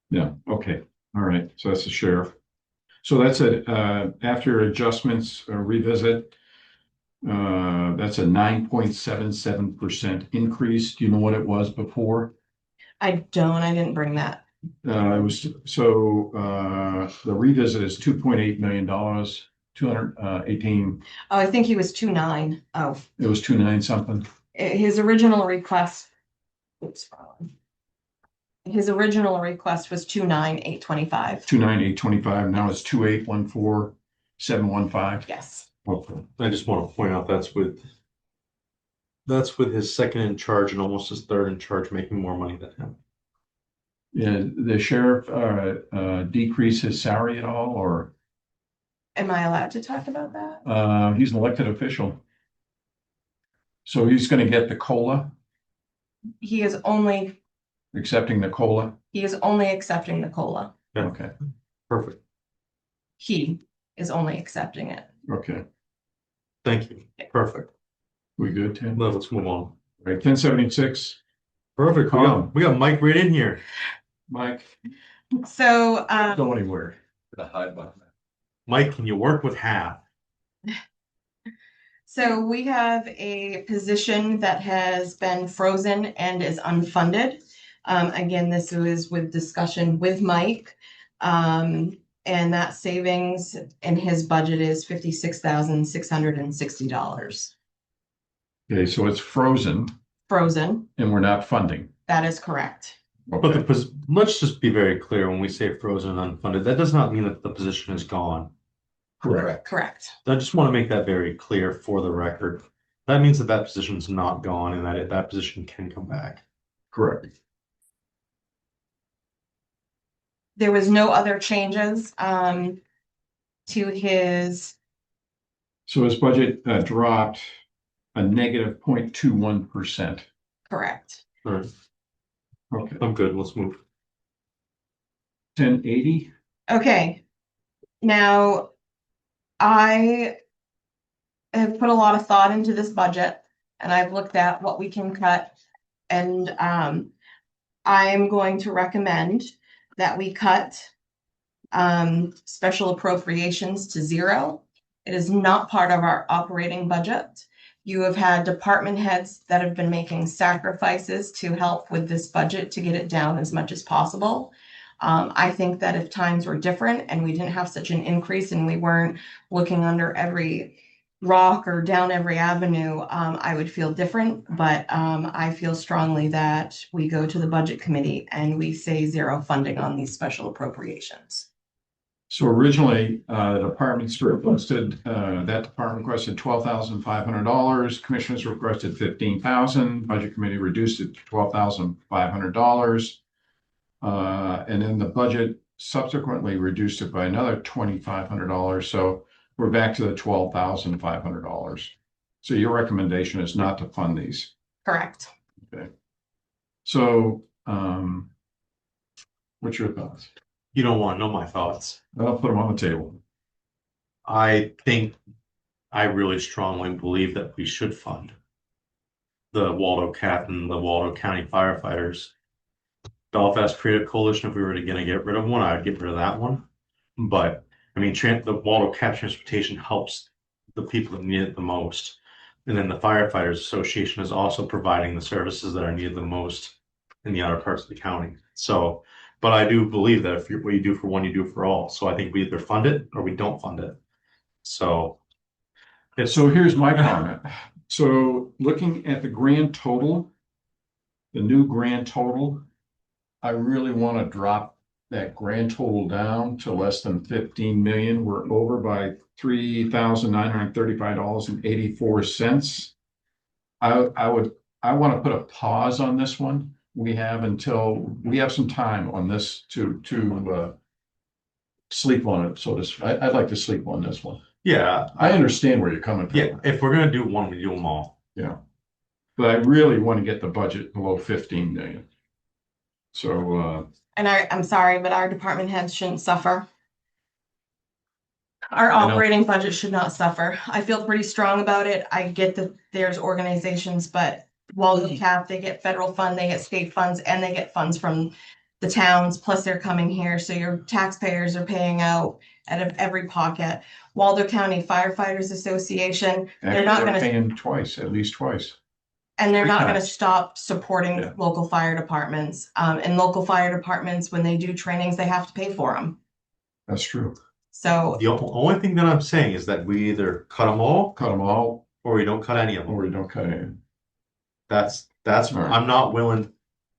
Yeah, okay, all right, so that's the sheriff. So that's after adjustments, revisit. That's a 9.77% increase. Do you know what it was before? I didn't bring that. It was, so, the revisit is $2.8 million, 218, Oh, I think he was 2.9. Oh, it was 2.9 something. his original request. Oops. His original request was 2.9,825. 2.9825, now it's 2.814,715. Yes. Okay. I just want to point out that's with his second in charge and almost his third in charge making more money than him. Yeah, the sheriff decrease his salary at all, or Am I allowed to talk about that? he's an elected official? So he's gonna get the COLA, He is only accepting the COLA? accepting the COLA. Yeah. Okay, Perfect. He is only accepting it. okay. Thank you. Perfect. We good, Tim? Well, let's move on. Right, 1076, Perfect. We got Mike right in here. Mike, So, go anywhere. The hide button. Mike, can you work with half? so we have a position that has been frozen and is unfunded. Again, this was with discussion with Mike. And that savings in his budget is $56,660. Okay, so it's frozen Frozen. and we're not funding. That is correct. But Okay, let's just be very clear when we say frozen and unfunded, that does not mean that the position is gone. correct. Correct. I just want to make that very clear for the record. That means that that position's not gone and that position can come back. Correct. There was no other changes to his, So his budget dropped a negative 0.21%. correct. All right, Okay, I'm good. Let's move. 1080. Okay. Now, I have put a lot of thought into this budget and I've looked at what we can cut. And I'm going to recommend that we cut special appropriations to 0 It is not part of our operating budget. You have had department heads that have been making sacrifices to help with this budget to get it down as much as possible. I think that if times were different and we didn't have such an increase and we weren't looking under every rock or down every avenue, I would feel different. But I feel strongly that we go to the budget committee and we say zero funding on these special appropriations. So originally, the departments requested, that department requested $12,500. Commissioners requested $15,000. Budget committee reduced it to $12,500. And then the budget subsequently reduced it by another $2,500. So we're back to the $12,500. So your recommendation is not to fund these. Correct. Okay. So, what's your thoughts? You don't want to know my thoughts. I'll put them on the table. I really strongly believe that we should fund the Waldo Cat and the Waldo County firefighters. Belfast created a coalition. If we were gonna get rid of one, I'd get rid of that one. But I mean, the Waldo Cat transportation helps the people that need it the most. And then the Firefighters Association is also providing the services that are needed the most in the other parts of the county. So, but I do believe that what you do for one, you do for all. So I think we either fund it or we don't fund it. So So here's my comment. So looking at the grand total, the new grand total, I really want to drop that grand total down to less than 15 million. We're over by $3,935.84. I want to put a pause on this one. We have some time on this to sleep on it. So I'd like to sleep on this one. yeah, I understand where you're coming from. yeah. If we're gonna do one, we do them all. Yeah. But I really want to get the budget below 15 million. So, And I'm sorry, but our department heads shouldn't suffer. Our I know. operating budget should not suffer. I feel pretty strong about it. I get that there's organizations, but Waldo Cap, they get federal fund, they get state funds, and they get funds from the towns, plus they're coming here. So your taxpayers are paying out out of every pocket. Waldo County Firefighters Association, they're not actually, gonna, paying twice, at least twice. and they're not gonna 3 times. stop supporting Yeah. local fire departments. And local fire departments, when they do trainings, they have to pay for them. That's true. So The only thing that I'm saying is that we either cut them all Cut them all, or we don't cut any of them. or we don't cut any. That's All right. I'm not willing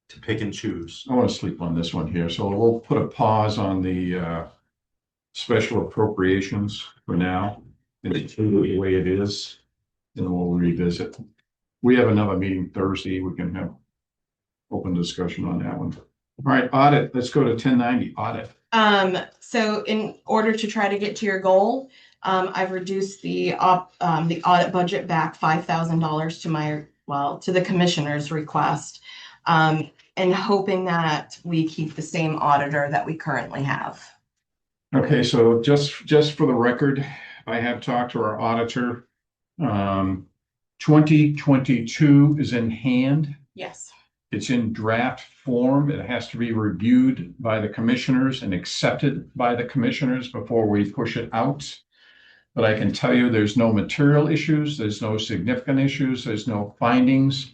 to pick and choose. I want to sleep on this one here, so we'll put a pause on the special appropriations for now. And it's the way it is, and we'll revisit. We have another meeting Thursday. We can have open discussion on that one. All right, audit. Let's go to 1090 audit. So in order to try to get to your goal, I've reduced the audit budget back $5,000 to the commissioner's request. And hoping that we keep the same auditor that we currently have. Okay, so just for the record, I have talked to our auditor. 2022 is in hand. Yes. It's in draft form. It has to be reviewed by the commissioners and accepted by the commissioners before we push it out. But I can tell you there's no material issues, there's no significant issues, there's no findings,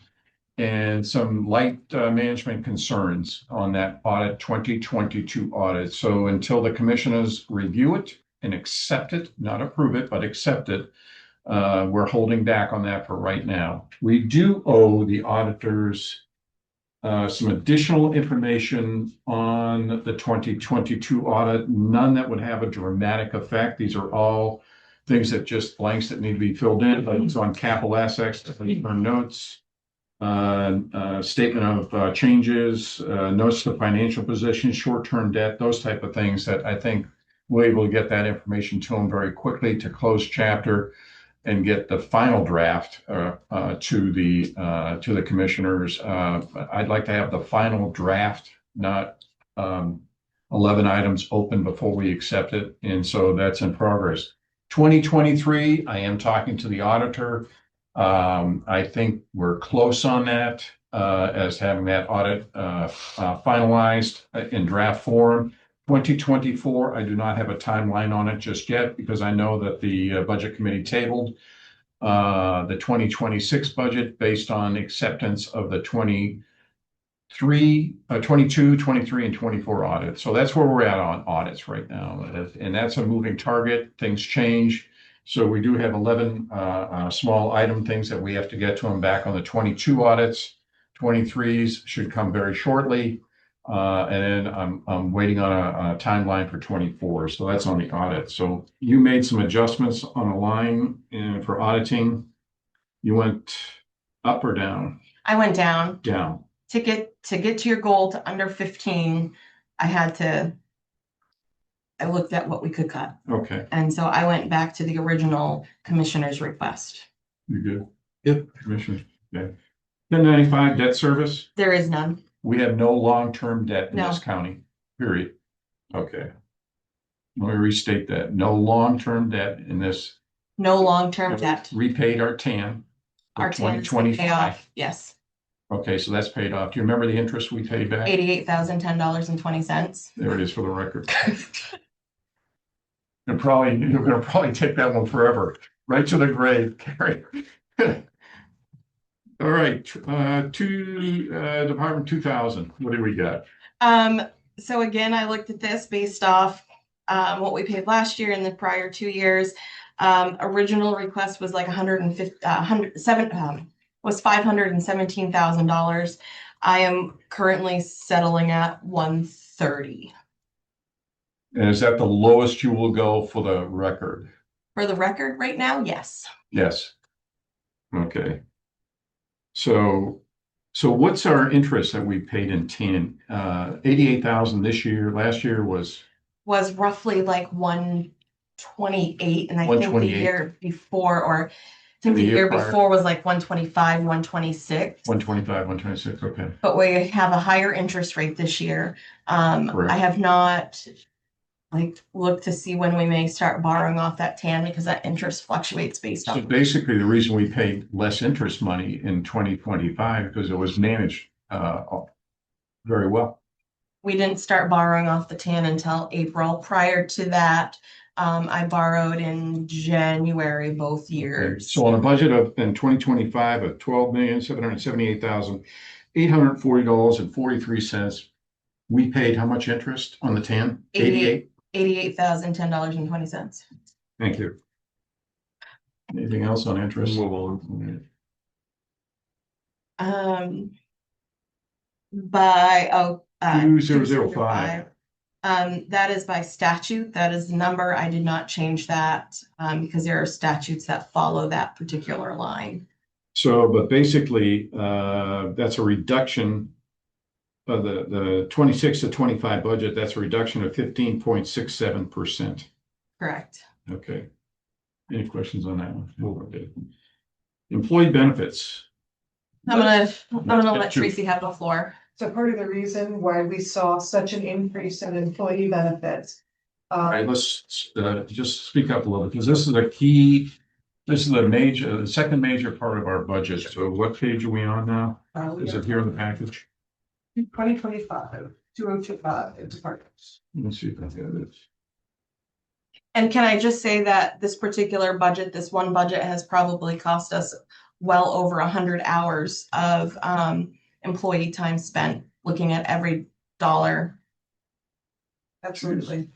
and some light management concerns on that audit, 2022 audit. So until the commissioners review it and accept it, not approve it, but accept it, we're holding back on that for right now. We do owe the auditors some additional information on the 2022 audit, none that would have a dramatic effect. These are all things that just blanks that need to be filled in, but it's on capital assets, or notes, statement of changes, notes to financial position, short-term debt, those type of things that I think we're able to get that information to them very quickly to close chapter and get the final draft to the commissioners. I'd like to have the final draft, not 11 items open before we accept it. And so that's in progress. 2023, I am talking to the auditor. I think we're close on that as having that audit finalized in draft form. 2024, I do not have a timeline on it just yet because I know that the Budget Committee tabled the 2026 budget based on acceptance of the 22, 23, and 24 audits. So that's where we're at on audits right now. And that's a moving target. Things change. So we do have 11 small item things that we have to get to them back on the 22 audits. 23s should come very shortly. And then I'm waiting on a timeline for 24. So that's on the audit. So you made some adjustments on the line for auditing. You went up or down? I went down. Down. To get to your goal to under 15, I looked at what we could cut. Okay, And so I went back to the original commissioner's request. you good? Yep. Commissioner, okay. 1095 debt service. There is none. We have no long-term debt in No. this county, period. Okay. Let me restate that. No long-term debt in this. No long-term debt. Repaid our TAN. for Our TAN is to 2025. pay off. Yes. Okay, so that's paid off. Do you remember the interest we paid back? $88,010.20. There it is for the record. You're gonna probably take that one forever, right to the grave, Carrie. All right, Department 2000, what do we got? So again, I looked at this based off what we paid last year and the prior 2 years. Original request was like was $517,000. I am currently settling at 130. And is that the lowest you will go for the record? For the record right now, yes. Yes. Okay. So what's our interest that we paid in TAN? 88,000 this year. Last year was Roughly like 128, and I think the 128. year before, or I think the The year year prior. before was like 125, 126. 125, 126. Okay. But we have a higher interest rate this year. Correct. I have not looked to see when we may start borrowing off that TAN because that interest fluctuates based So on. basically, the reason we paid less interest money in 2025 because it was managed very well. We didn't start borrowing off the TAN until April. Prior to that, I borrowed in January both years. So on a budget of in 2025 of $12,778,840.43, we paid how much interest on the TAN? 88. $88,010.20. Thank you. Anything else on interest? Move on. By 2005. That is by statute. That is the number. I did not change that because there are statutes that follow that particular line. So, but basically, that's a reduction of the 26 to 25 budget. That's a reduction of 15.67%. Correct. Okay. Any questions on that one? Okay. Employee benefits. I'm gonna let That's true. Tracy have the floor. So part of the reason why we saw such an increase in employee benefits. All right, let's just speak up a little because this is a key. This is the second major part of our budget. So what page are we on now? Is it here in the package? 2025, 2025 departments. Let me see if I have it. And can I just say that this particular budget, this one budget has probably cost us well over 100 hours of employee time spent looking at every dollar. Absolutely.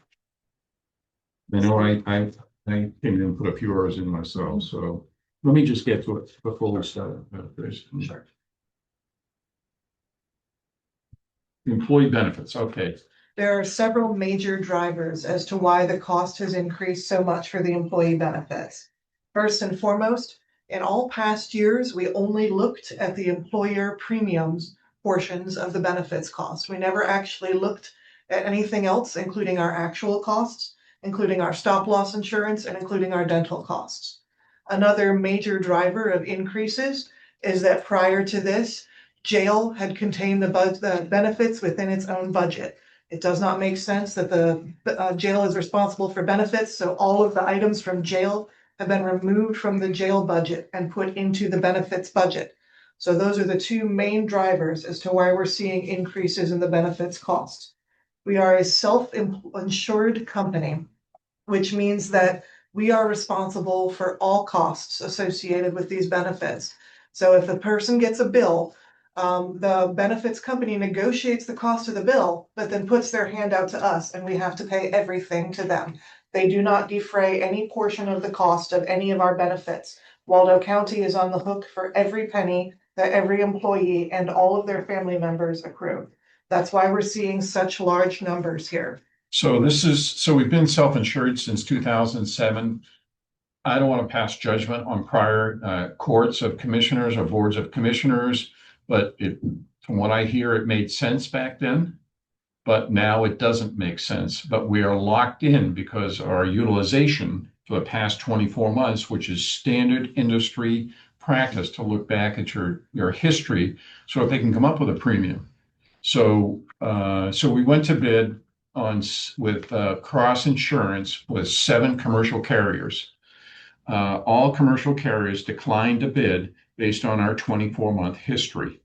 I know I came in and put a few hours in myself, so let me just get to it before we start. Sure. Employee benefits, okay. There are several major drivers as to why the cost has increased so much for the employee benefits. First and foremost, in all past years, we only looked at the employer premiums portions of the benefits cost. We never actually looked at anything else, including our actual costs, including our stop loss insurance, and including our dental costs. Another major driver of increases is that prior to this, jail had contained the benefits within its own budget. It does not make sense that the jail is responsible for benefits, so all of the items from jail have been removed from the jail budget and put into the benefits budget. So those are the two main drivers as to why we're seeing increases in the benefits cost. We are a self-insured company, which means that we are responsible for all costs associated with these benefits. So if the person gets a bill, the benefits company negotiates the cost of the bill, but then puts their hand out to us and we have to pay everything to them. They do not defray any portion of the cost of any of our benefits. Waldo County is on the hook for every penny that every employee and all of their family members accrue. That's why we're seeing such large numbers here. So we've been self-insured since 2007. I don't want to pass judgment on prior courts of commissioners or boards of commissioners, but from what I hear, it made sense back then. But now it doesn't make sense. But we are locked in because our utilization for the past 24 months, which is standard industry practice to look back at your history, so if they can come up with a premium. So we went to bid with cross insurance with 7 commercial carriers. All commercial carriers declined to bid based on our 24-month history.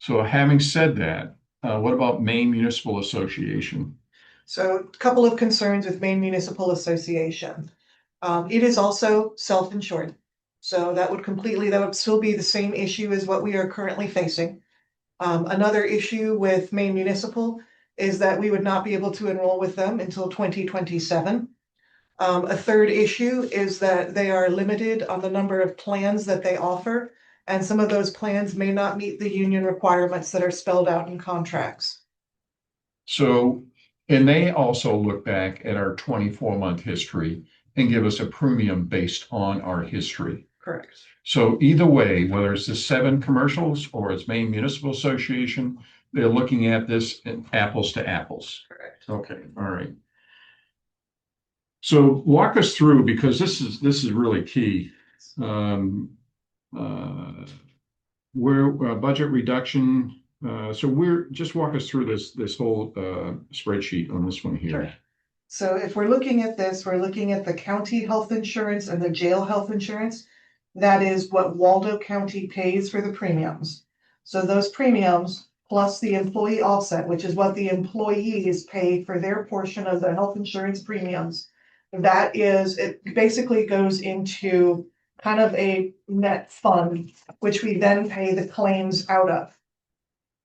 So having said that, what about Maine Municipal Association? So a couple of concerns with Maine Municipal Association. It is also self-insured. So that would still be the same issue as what we are currently facing. Another issue with Maine Municipal is that we would not be able to enroll with them until 2027. A third issue is that they are limited on the number of plans that they offer, and some of those plans may not meet the union requirements that are spelled out in contracts. So, and they also look back at our 24-month history and give us a premium based on our history. Correct. So either way, whether it's the 7 commercials or it's Maine Municipal Association, they're looking at this in apples to apples. Correct. Okay, all right. So walk us through, because this is really key. Where budget reduction. So just walk us through this whole spreadsheet on this one here. Sure. So if we're looking at this, we're looking at the county health insurance and the jail health insurance. That is what Waldo County pays for the premiums. So those premiums plus the employee offset, which is what the employees pay for their portion of the health insurance premiums. It basically goes into kind of a net fund, which we then pay the claims out of.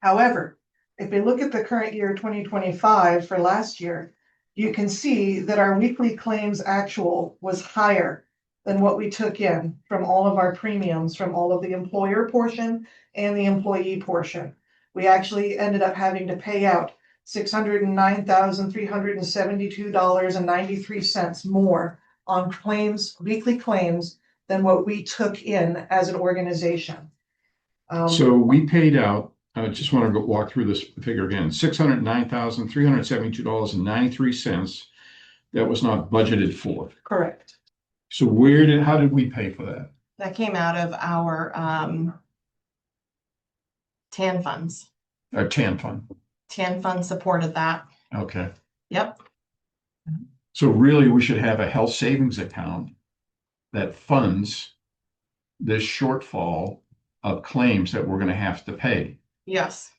However, if we look at the current year, 2025 for last year, you can see that our weekly claims actual was higher than what we took in from all of our premiums, from all of the employer portion and the employee portion. We actually ended up having to pay out $609,372.93 more on weekly claims than what we took in as an organization. So we paid out, I just want to walk through this figure again, $609,372.93 that was not budgeted for. Correct. So how did we pay for that? That came out of our TAN funds. Our TAN fund. TAN fund supported that. Okay. Yep. So really, we should have a health savings account that funds this shortfall of claims that we're going to have to pay. Yes.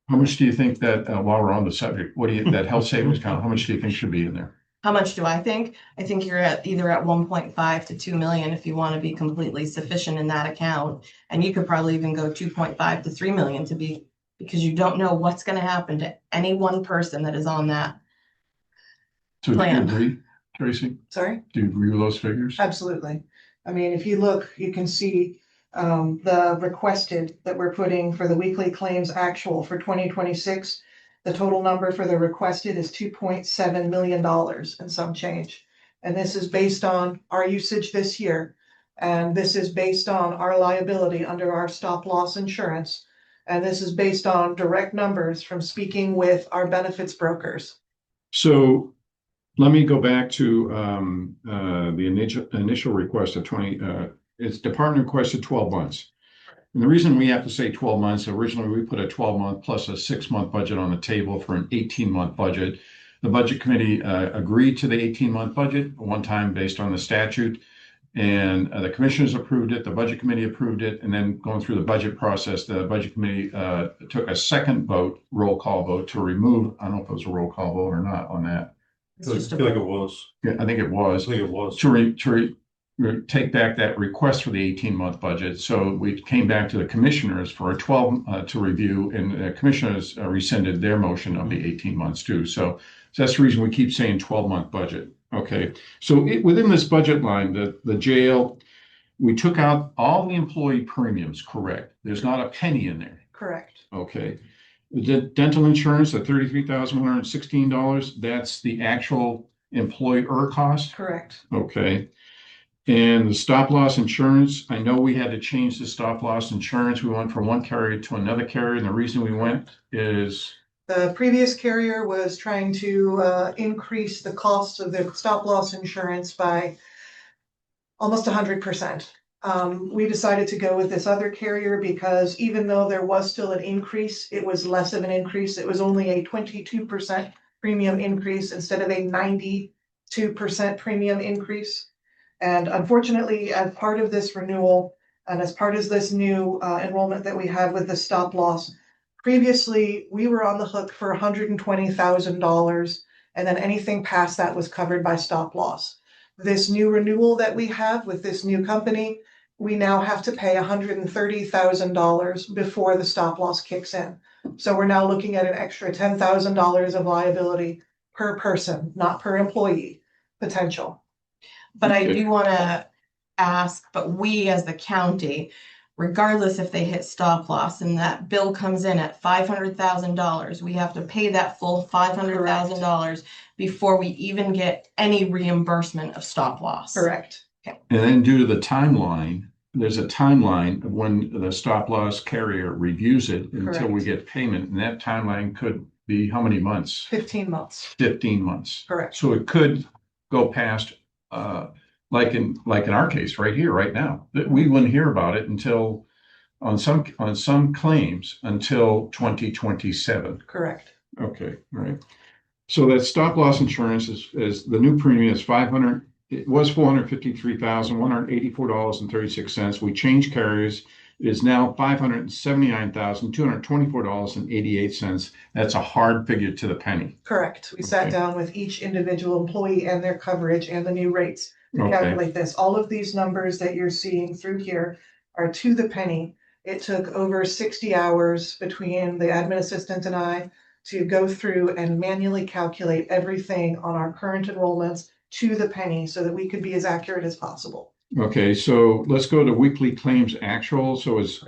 How much do you think that, while we're on the subject, that health savings account, how much do you think should be in there? How much do I think? I think you're either at 1.5 to 2 million if you want to be completely sufficient in that account. And you could probably even go 2.5 to 3 million because you don't know what's going to happen to any one person that is on that. So plan. Do you agree, Tracy? Sorry? Do you agree with those figures? Absolutely. I mean, if you look, you can see the requested that we're putting for the weekly claims actual for 2026. The total number for the requested is $2.7 million and some change. And this is based on our usage this year. And this is based on our liability under our stop loss insurance. And this is based on direct numbers from speaking with our benefits brokers. So let me go back to the initial request of it's department requested 12 months. And the reason we have to say 12 months, originally we put a 12-month plus a 6-month budget on the table for an 18-month budget. The budget committee agreed to the 18-month budget one time based on the statute. And the commissioners approved it, the budget committee approved it, and then going through the budget process, the budget committee took a second vote, roll call vote to remove, I don't know if it was a roll call vote or not on that. It's I just a feel like it was. Yeah, I think it I was. think it was. Take back that request for the 18-month budget. So we came back to the commissioners for a 12 to review, and the commissioners rescinded their motion of the 18 months too. So that's the reason we keep saying 12-month budget. Okay, so within this budget line, the jail, we took out all the employee premiums, correct? There's not a penny in there. Correct. Okay. The dental insurance at $33,116, that's the actual employer cost? Correct. Okay. And the stop loss insurance, I know we had to change the stop loss insurance. We went from one carrier to another carrier, and the reason we went is, The previous carrier was trying to increase the cost of the stop loss insurance by almost 100%. We decided to go with this other carrier because even though there was still an increase, it was less of an increase. It was only a 22% premium increase instead of a 92% premium increase. And unfortunately, as part of this renewal and as part of this new enrollment that we had with the stop loss, previously we were on the hook for $120,000, and then anything past that was covered by stop loss. This new renewal that we have with this new company, we now have to pay $130,000 before the stop loss kicks in. So we're now looking at an extra $10,000 of liability per person, not per employee, potential. But I Okay. do want to ask, but we as the county, regardless if they hit stop loss and that bill comes in at $500,000, we have to pay that full $500,000 before we even get any reimbursement of stop loss. Correct. and then due to the timeline, there's a timeline of when the stop loss carrier reviews it until we get payment. And that timeline could be how many months? 15 months. 15 months. Correct. So it could go past, like in our case right here, right now, that we wouldn't hear about it until on some claims until 2027. Correct. Okay, all right. So that stop loss insurance is the new premium is 500. It was $453,184.36. We changed carriers. It is now $579,224.88. That's a hard figure to the penny. Correct. We sat Okay. down with each individual employee and their coverage and the new rates to Okay. calculate this. All of these numbers that you're seeing through here are to the penny. It took over 60 hours between the admin assistant and I to go through and manually calculate everything on our current enrollments to the penny so that we could be as accurate as possible. Okay, so let's go to weekly claims actual. So it's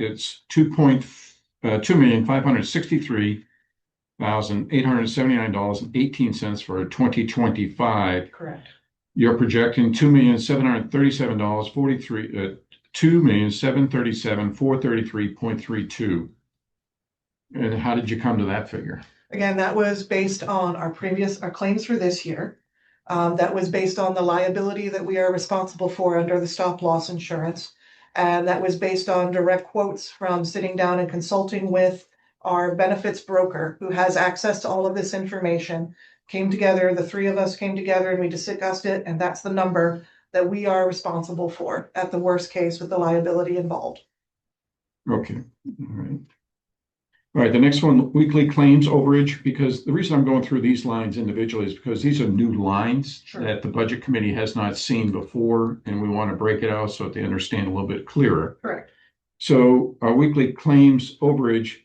$2,563,879.18 for 2025. Correct. You're projecting $2,737.43, $2,737,433.32. And how did you come to that figure? Again, that was based on our claims for this year. That was based on the liability that we are responsible for under the stop loss insurance. And that was based on direct quotes from sitting down and consulting with our benefits broker who has access to all of this information. Came together, the three of us came together and we discussed it, and that's the number that we are responsible for at the worst case with the liability involved. Okay, all right. All right, the next one, weekly claims overage, because the reason I'm going through these lines individually is because these are new lines Sure. that the budget committee has not seen before, and we want to break it out so that they understand a little bit clearer. Correct. So our weekly claims overage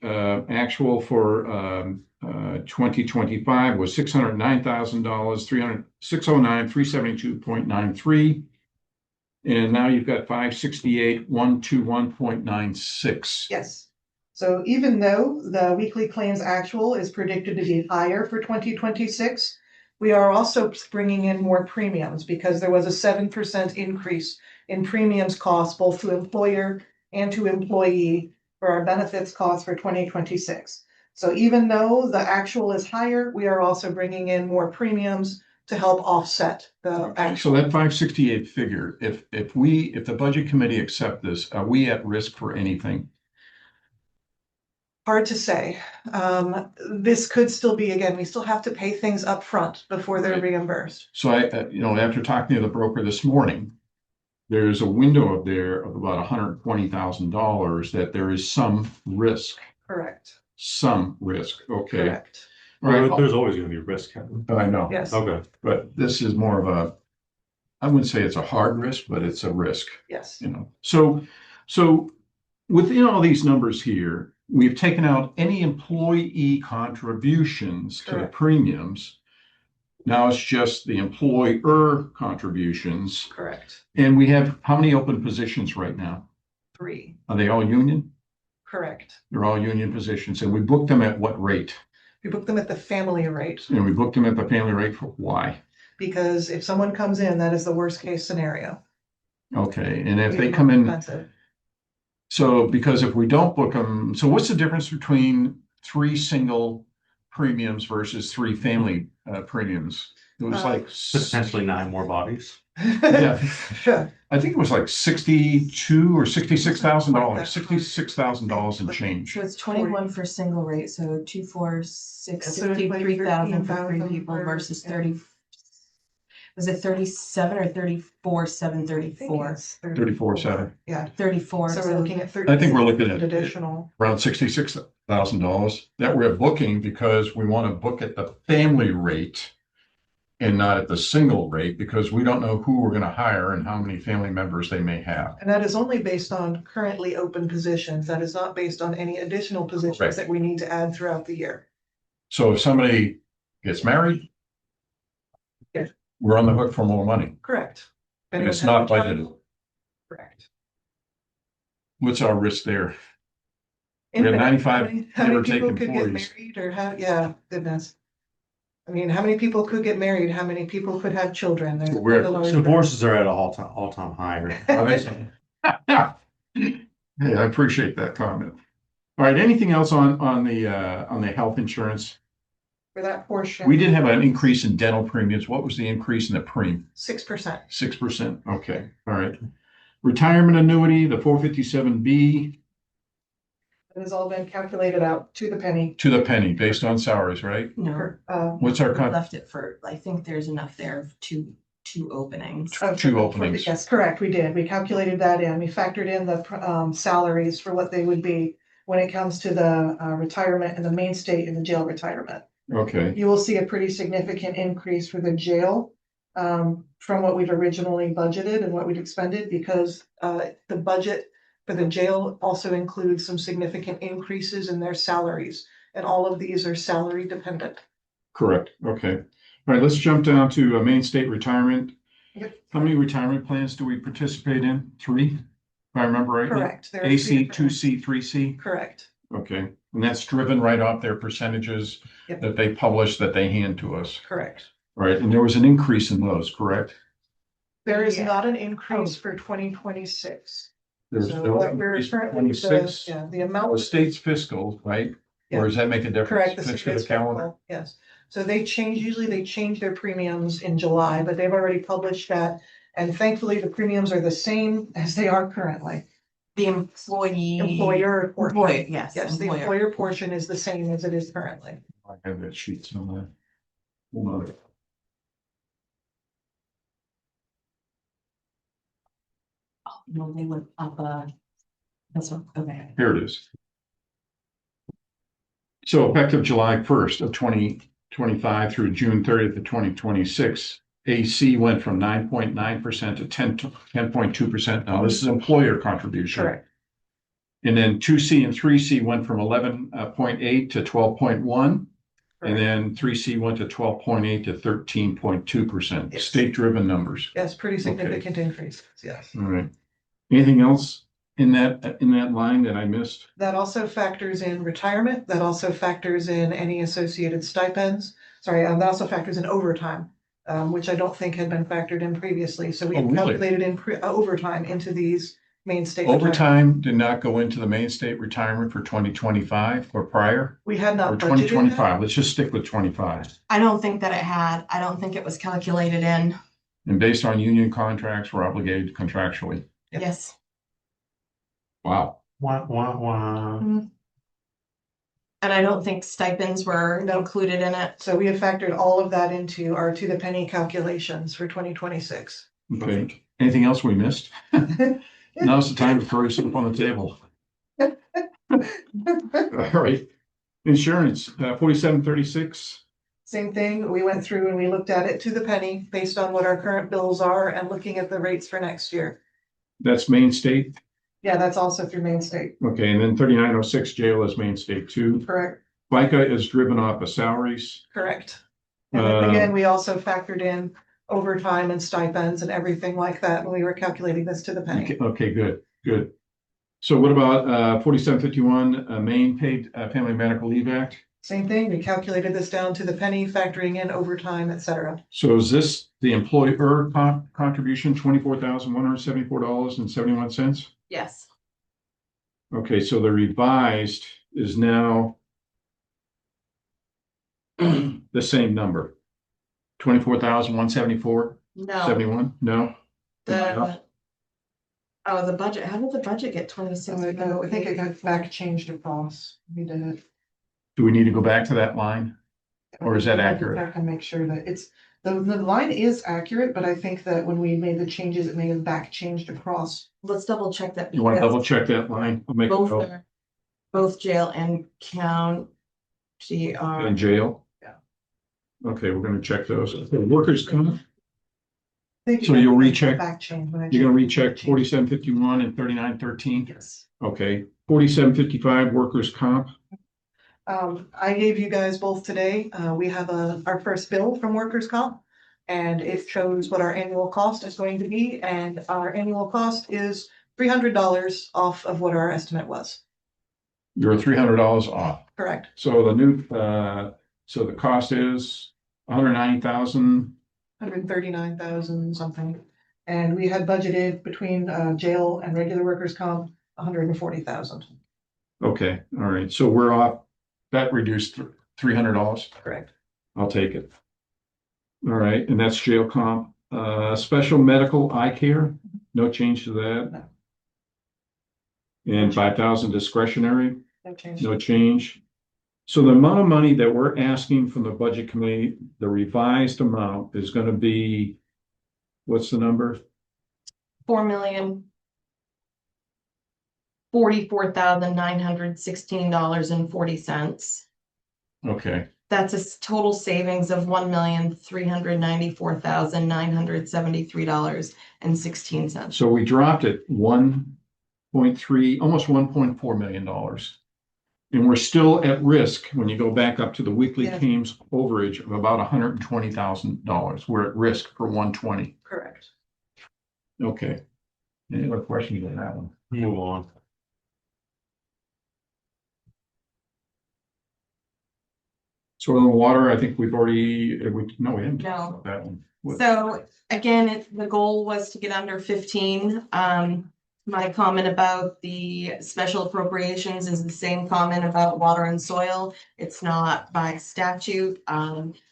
actual for 2025 was $609,000, $609,372.93. And now you've got 568,121.96. Yes. So even though the weekly claims actual is predicted to be higher for 2026, we are also bringing in more premiums because there was a 7% increase in premiums costs both to employer and to employee for our benefits costs for 2026. So even though the actual is higher, we are also bringing in more premiums to help offset the So actual. that 568 figure, if the budget committee accept this, are we at risk for anything? Hard to say. This could still be, again, we still have to pay things up front before they're Right. reimbursed. So I, after talking to the broker this morning, there's a window up there of about $120,000 that there is some risk, Correct, okay. correct, All right, There's always gonna be risk, Kevin. I know, yes, Okay. but this is more of a, I wouldn't say it's a hard risk, but it's a risk, yes. you know. So within all these numbers here, we've taken out any employee contributions to the Correct. premiums. Now it's just the employer contributions. Correct, And we have how many open positions right now? 3, Are they all union? correct. They're all union positions, and we booked them at what rate? We book them at the family rate, And we booked them at the family rate for why? because if someone comes in, that is the worst case scenario. Okay, and if they Even come more in, expensive. so because if we don't book them, so what's the difference between 3 single premiums versus 3 family premiums? It was like, Potentially 9 more bodies. yeah, Sure. I think it was like $62,000 or $66,000, $66,000 and change. So it's 21 for single rate, so 2, 4, 6, Yeah, so it's like 63,000 for 3 13,000 people for- versus yeah. 30. Was it 37 or 34, 734? 34,700. Yeah, 34. so we're looking at I think we're looking at additional. around $66,000 that we're booking because we want to book at the family rate and not at the single rate, because we don't know who we're going to hire and how many family members they may have. And that is only based on currently open positions. That is not based on any additional positions Correct. that we need to add throughout the year. So if somebody gets married, Yes. we're on the hook for more money. Correct. And Anyone it's have not a child? budgeted. Correct. What's our risk there? We have Infinite. 95 How many give or take people could get employees. married or how, yeah, goodness. I mean, how many people could get married? How many people could have children? There's We're- a large- Divorces are at an all-time high. Hey, I appreciate that comment. All right, anything else on the health insurance? For that portion. We did have an increase in dental premiums. What was the increase in the premium? 6%. 6%. Okay, all right. Retirement annuity, the 457B It has all been calculated out to the penny. to the penny based on salaries, right? No, What's our we con? left it for, I think there's enough there of two openings. Two openings. Yes, correct, we did. We calculated that in. We factored in the salaries for what they would be when it comes to the retirement and the Maine State and the jail retirement. Okay, You will see a pretty significant increase for the jail from what we've originally budgeted and what we'd expended, because the budget for the jail also includes some significant increases in their salaries. And all of these are salary dependent. correct. Okay. All right, let's jump down to Maine State retirement. Yep. How many retirement plans do we participate in? 3, if I remember right? Correct. There are three AC, different- 2C, 3C? Correct. Okay, and that's driven right off their percentages Yep. that they publish, that they hand to us, Correct. right? And there was an increase in those, correct? There is Yeah. not an increase for 2026. There's So no what we're increase for currently, the 26. yeah, the The amount, state's fiscal, right? Yeah. Or does that make a difference? correct, the Fiscal state is calendar? fiscal, yes. So usually they change their premiums in July, but they've already published that. And thankfully, the premiums are the same as they are currently. The employee. Employer portion. Employee, yes. Yes, the employer. employer portion is the same as it is currently. I have that sheet somewhere. Hold on. No, they went up, this one, okay. Here it is. So effective July 1st of 2025 through June 30th of 2026, AC went from 9.9% to 10.2%. Now, this is employer contribution. Correct. And then 2C and 3C went from 11.8 to 12.1. And then 3C went to 12.8 to 13.2%. Yes. State-driven numbers. Yes, pretty significant increase, yes. All right. Anything else in that line that I missed? That also factors in retirement, that also factors in any associated stipends. Sorry, that also factors in overtime, which I don't think had been factored in previously. So we Oh, have really? calculated in overtime into these Maine State. retirement. Overtime did not go into the Maine State retirement for 2025 or prior, We had or not budgeted 2025. Let's just stick with 25. I don't think that it had, I don't think it was calculated in, And based on union contracts, we're obligated contractually. Yep. yes. Wow. Wah, wah, wah. And I don't think stipends were No. included in it. that. So we have factored all of that into our to the penny calculations for 2026. Okay. Anything else we missed? Now's the time to throw something on the table. All right. Insurance, 4736. Same thing, we went through and we looked at it to the penny based on what our current bills are and looking at the rates for next year. That's Main State. Yeah, that's also through Main State, Okay, and then 3906 jail is Main State too. correct? FICA is driven off of salaries. Correct. And then again, we also factored in overtime and stipends and everything like that when we were calculating this to the penny. Okay, good. So what about 4751 Maine Paid Family Medical Leave Act? Same thing, we calculated this down to the penny, factoring in overtime, et cetera. So is this the employer contribution, $24,174.71? Yes. Okay, so the revised is now the same number. 24,174, No, 71? No? the budget, how did the budget get 26? I think it got back changed across, we did it. Do we need to go back to that line? Or is that accurate? I can make sure that it's, the line is accurate, but I think that when we made the changes, it may have back changed across. Let's double check that. You want to because double check that line? I'll make a Both note. are, both jail and county are. In jail? Yeah. Okay, we're gonna check those. Okay, workers' comp, I think So it you'll got recheck- Back change when I. you're gonna recheck 4751 and 3913? Yes. Okay, 4755 workers' comp, I gave you guys both today, we have our first bill from workers' comp. And it shows what our annual cost is going to be, and our annual cost is $300 off of what our estimate was. you're $300 off. Correct. So the new, so the cost is 190,000. 139,000 something. And we had budgeted between jail and regular workers' comp, 140,000. Okay, all right, so we're off, that reduced $300. Correct. I'll take it. All right, and that's jail comp, special medical eye care, no change to that. No. And 5,000 discretionary, No change. no change. So the amount of money that we're asking from the budget committee, the revised amount is gonna be, what's the number? 4,044,916.40. Okay, That's a total savings of $1,394,973.16. so we dropped it 1.3, almost $1.4 million. And we're still at risk when you go back up to the weekly Yeah. claims overage of about $120,000. We're at risk for 120. Correct. Okay. Any other questions on that one? Move on. Soil and water, I think we've already, no, we haven't. No. talked about that one. What- So again, the goal was to get under 15. My comment about the special appropriations is the same comment about water and soil. It's not by statute.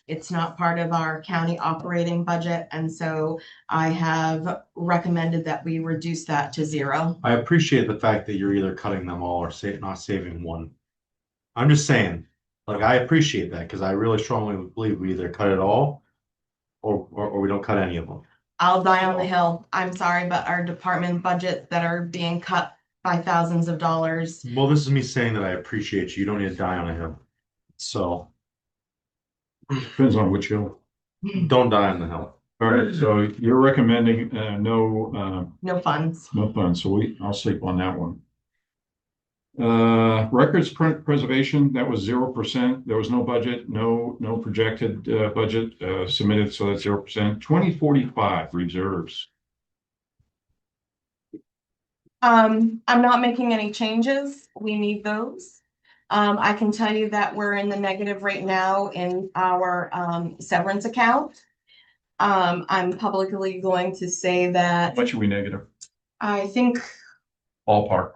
It's not part of our county operating budget. And so I have recommended that we reduce that to 0. I appreciate the fact that you're either cutting them all or not saving one. I'm just saying, like, I appreciate that because I really strongly believe we either cut it all or we don't cut any of them. I'll die on the hill. I'm sorry, but our department budgets that are being cut by thousands of dollars. Well, this is me saying that I appreciate you. You don't need to die on a hill. So Depends on which hill. don't die on the hill. All right, so you're recommending, no No funds. fun, so I'll sleep on that one. Records preservation, that was 0%. There was no budget, no projected, budget, submitted, so that's 0%. 2045 reserves. I'm not making any changes. We need those. I can tell you that we're in the negative right now in our severance account. I'm publicly going to say How that much are we negative? I think Ballpark.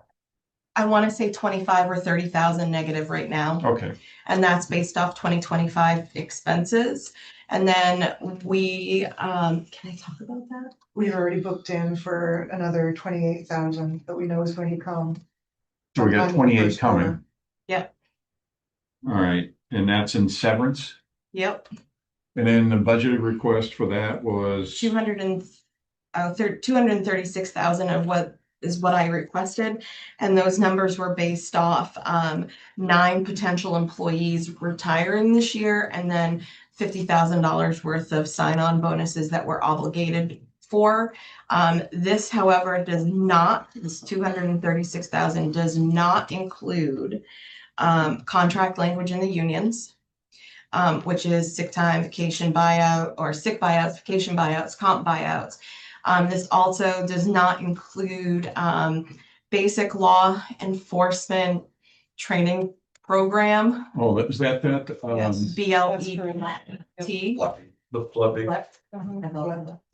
I want to say 25 or 30,000 negative right now. Okay, And that's based off 2025 expenses. And then we, can I talk about that? We've already booked in for another 28,000 that we know is going to come. so we got sometime in the 28 first quarter. coming. Yep. All right, and that's in severance. Yep. And then the budgeted request for that was 200 and 236,000 of what I requested. And those numbers were based off 9 potential employees retiring this year, and then $50,000 worth of sign-on bonuses that we're obligated for. This, however, this 236,000 does not include contract language in the unions, which is sick time, vacation buyout, or sick buyouts, vacation buyouts, comp buyouts. This also does not include basic law enforcement training program, Oh, is that? Yes. BLET. The flooding.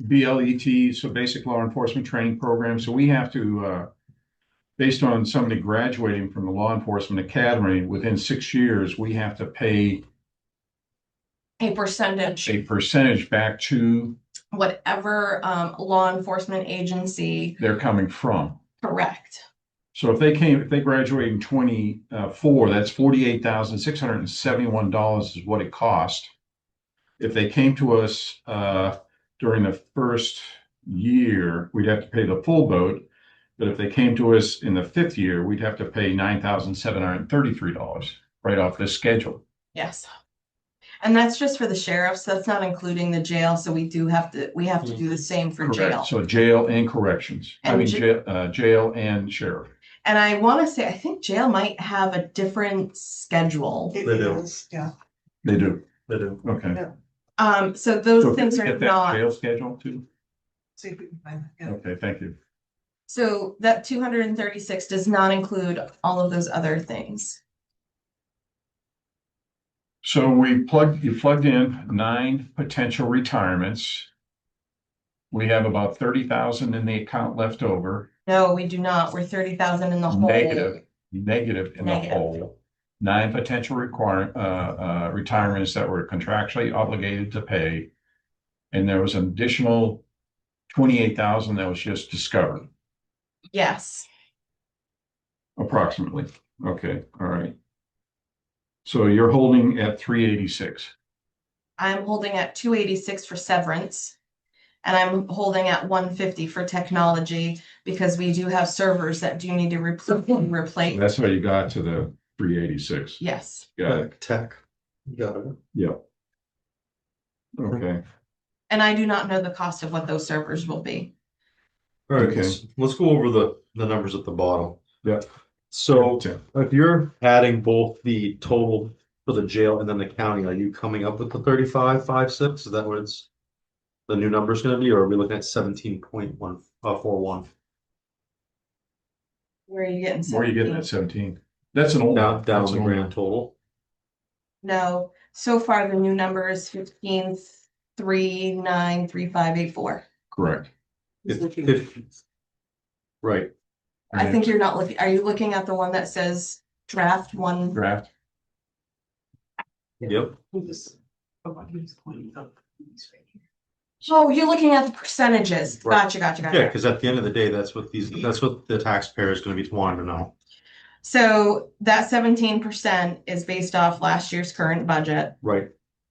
BLET, so Basic Law Enforcement Training Program. So we have to, based on somebody graduating from the Law Enforcement Academy within 6 years, we have to pay A percentage back to whatever law enforcement agency. they're coming from. Correct. So if they graduate in 24, that's $48,671 is what it cost. If they came to us during the first year, we'd have to pay the full boat. But if they came to us in the 5th year, we'd have to pay $9,733 right off the schedule. Yes. And that's just for the sheriffs. That's not including the jail. So we have to do the same for Correct. jail. So jail and corrections. And jail and sheriff. And I want to say, I think jail might have a different schedule. It They do. is, yeah. They do. They do. Okay. Yeah. So those So things can we are get that not. jail schedule too? See if we can find it. Yeah. Okay, thank you. So that 236 does not include all of those other things. So you plugged in 9 potential retirements. We have about 30,000 in the account left over. No, we do not. We're 30,000 in the hole. Negative in Negative. the hole. 9 potential retirements that were contractually obligated to pay. And there was an additional 28,000 that was just discovered, Yes. approximately. Okay, all right. So you're holding at 386. I'm holding at 286 for severance. And I'm holding at 150 for technology because we do have servers that do need to replace. That's how you got to the 386. Yes. Got it. Tech. You got it. Yeah. Okay. And I do not know the cost of what those servers will be. All right, Okay. let's go over the numbers at the bottom. Yeah. So Tim. if you're adding both the total for the jail and then the county, are you coming up with the 35,560? Is that what the new number is going to be, or are we looking at 17.141? Where are you getting? Where are you getting 17? that 17? That's an old. Down that's the an grand old. total. No, so far the new number is 15,393,584. Correct. Right. I think you're not looking, are you looking at the one that says draft one? Draft. Yep. Oh, you're looking at the percentages. Right. Gotcha. Yeah, because at the end of the day, that's what the taxpayer is going to be wanting to know. So that 17% is based off last year's current budget Right.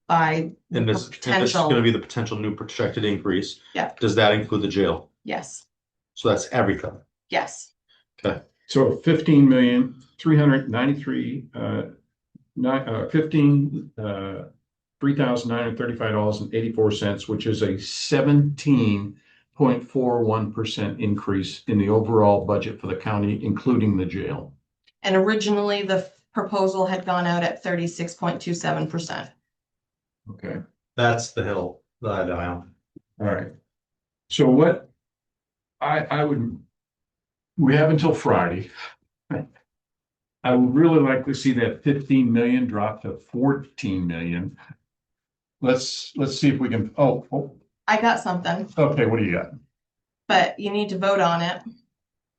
by And this is potential. going to be the potential new projected increase. Yeah. Does that include the jail? Yes, So that's everything. yes. Okay. So 15,393 $3,935.84, which is a 17.41% increase in the overall budget for the county, including the jail. And originally the proposal had gone out at 36.27%. Okay. That's the hill that I die on. All right. So what I would, we have until Friday. I would really like to see that 15 million drop to 14 million. Let's see if we can, I got something, okay, what do you got? but you need to vote on it.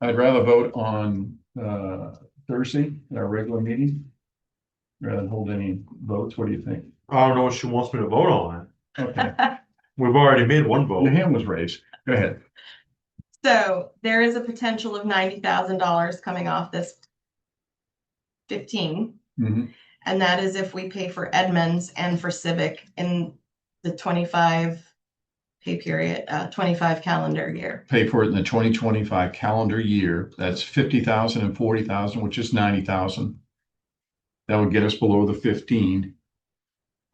I'd rather vote on Thursday, our regular meeting. Rather than hold any votes. What do you think? I don't know what she wants me to vote on. Okay, We've already made one the vote. hand was raised. Go ahead. So there is a potential of $90,000 coming off this 15. Mhm. And that is if we pay for Edmonds and for Civic in the 25 pay period, 25 calendar year. Pay for it in the 2025 calendar year. That's 50,000 and 40,000, which is 90,000. That would get us below the 15.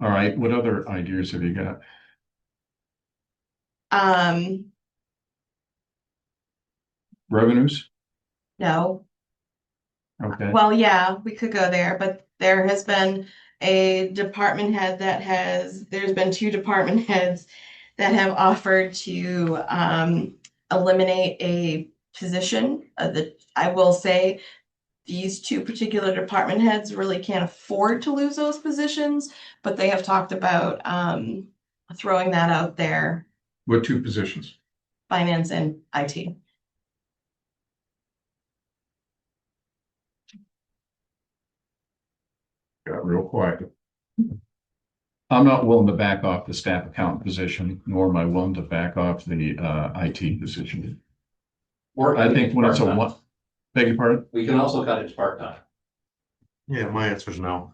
All right, what other ideas have you got? Revenues? No, Okay, well, yeah, we could go there, but there has been a department head there's been two department heads that have offered to eliminate a position. I will say these two particular department heads really can't afford to lose those positions, but they have talked about throwing that out there, what two positions? finance and IT. Got real quiet. I'm not willing to back off the staff accountant position, nor am I willing to back off the IT position. I think when it's a one, beg your pardon? We can also cut it to part-time. Yeah, my answer is no.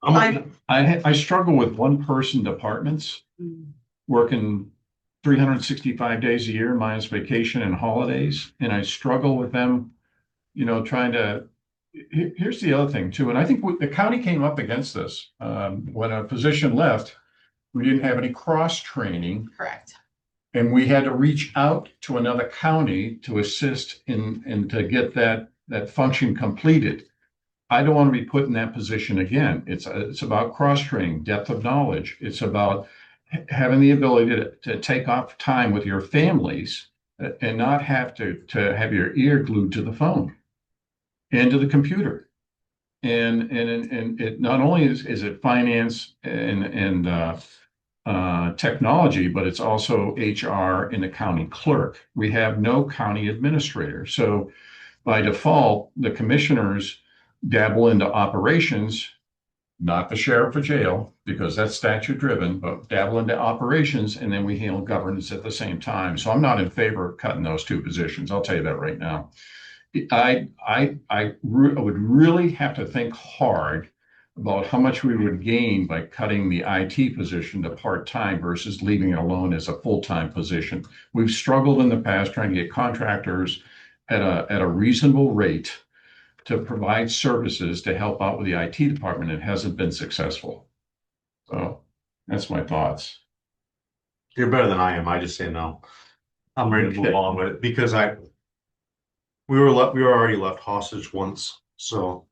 I struggle with one person departments working 365 days a year minus vacation and holidays. And I struggle with them, trying to, here's the other thing too. And I think the county came up against this. When a physician left, we didn't have any cross training. Correct. And we had to reach out to another county to assist in to get that function completed. I don't want to be put in that position again. It's about cross-training, depth of knowledge. It's about having the ability to take off time with your families and not have to have your ear glued to the phone and to the computer. And it not only is it finance and technology, but it's also HR and the county clerk. We have no county administrator. So by default, the commissioners dabble into operations, not the sheriff or jail, because that's statute driven, but dabble into operations, and then we handle governance at the same time. So I'm not in favor of cutting those two positions. I'll tell you that right now. I would really have to think hard about how much we would gain by cutting the IT position to part-time versus leaving it alone as a full-time position. We've struggled in the past trying to get contractors at a reasonable rate to provide services to help out with the IT department. It hasn't been successful. So that's my thoughts. You're better than I am. I just say no. I'm ready to move on with it because we were already left hostage once. So.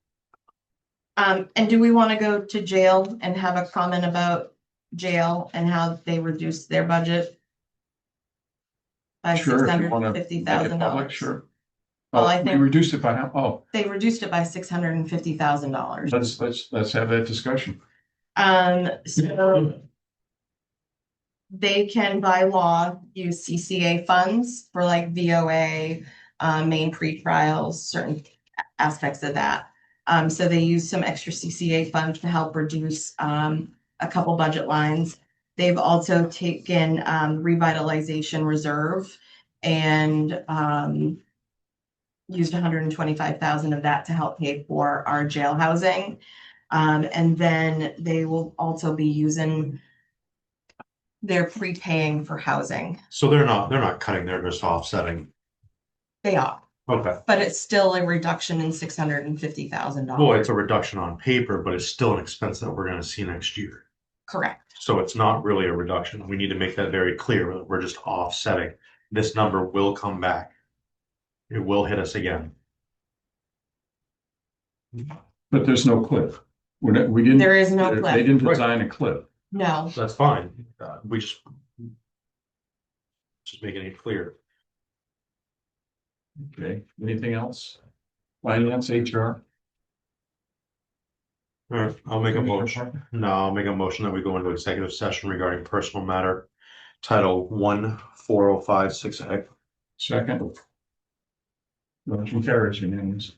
And do we want to go to jail and have a comment about jail and how they reduced their budget by Sure, if you want to make it $650,000? public, sure. Well, I we think reduced it by how? Oh, they reduced it by $650,000. let's have that discussion. So they can by law use CCA funds for like VOA, Maine pre-trials, certain aspects of that. So they use some extra CCA funds to help reduce a couple budget lines. They've also taken revitalization reserve and used 125,000 of that to help pay for our jail housing. And then they will also be they're prepaying for housing. So they're not cutting, they're just offsetting. They are, Okay. but it's still a reduction in $650,000. Well, it's a reduction on paper, but it's still an expense that we're going to see next year. Correct. So it's not really a reduction. We need to make that very clear. We're just offsetting. This number will come back. It will hit us again. But there's no cliff. We didn't. There is no They cliff. didn't design a cliff. No. That's fine. We just making it clear. Okay, anything else? Finance, HR? All right, I'll make a motion. No, I'll make a motion that we go into executive session regarding personal matter, Title 14056A. Second. Motion carries unanimous.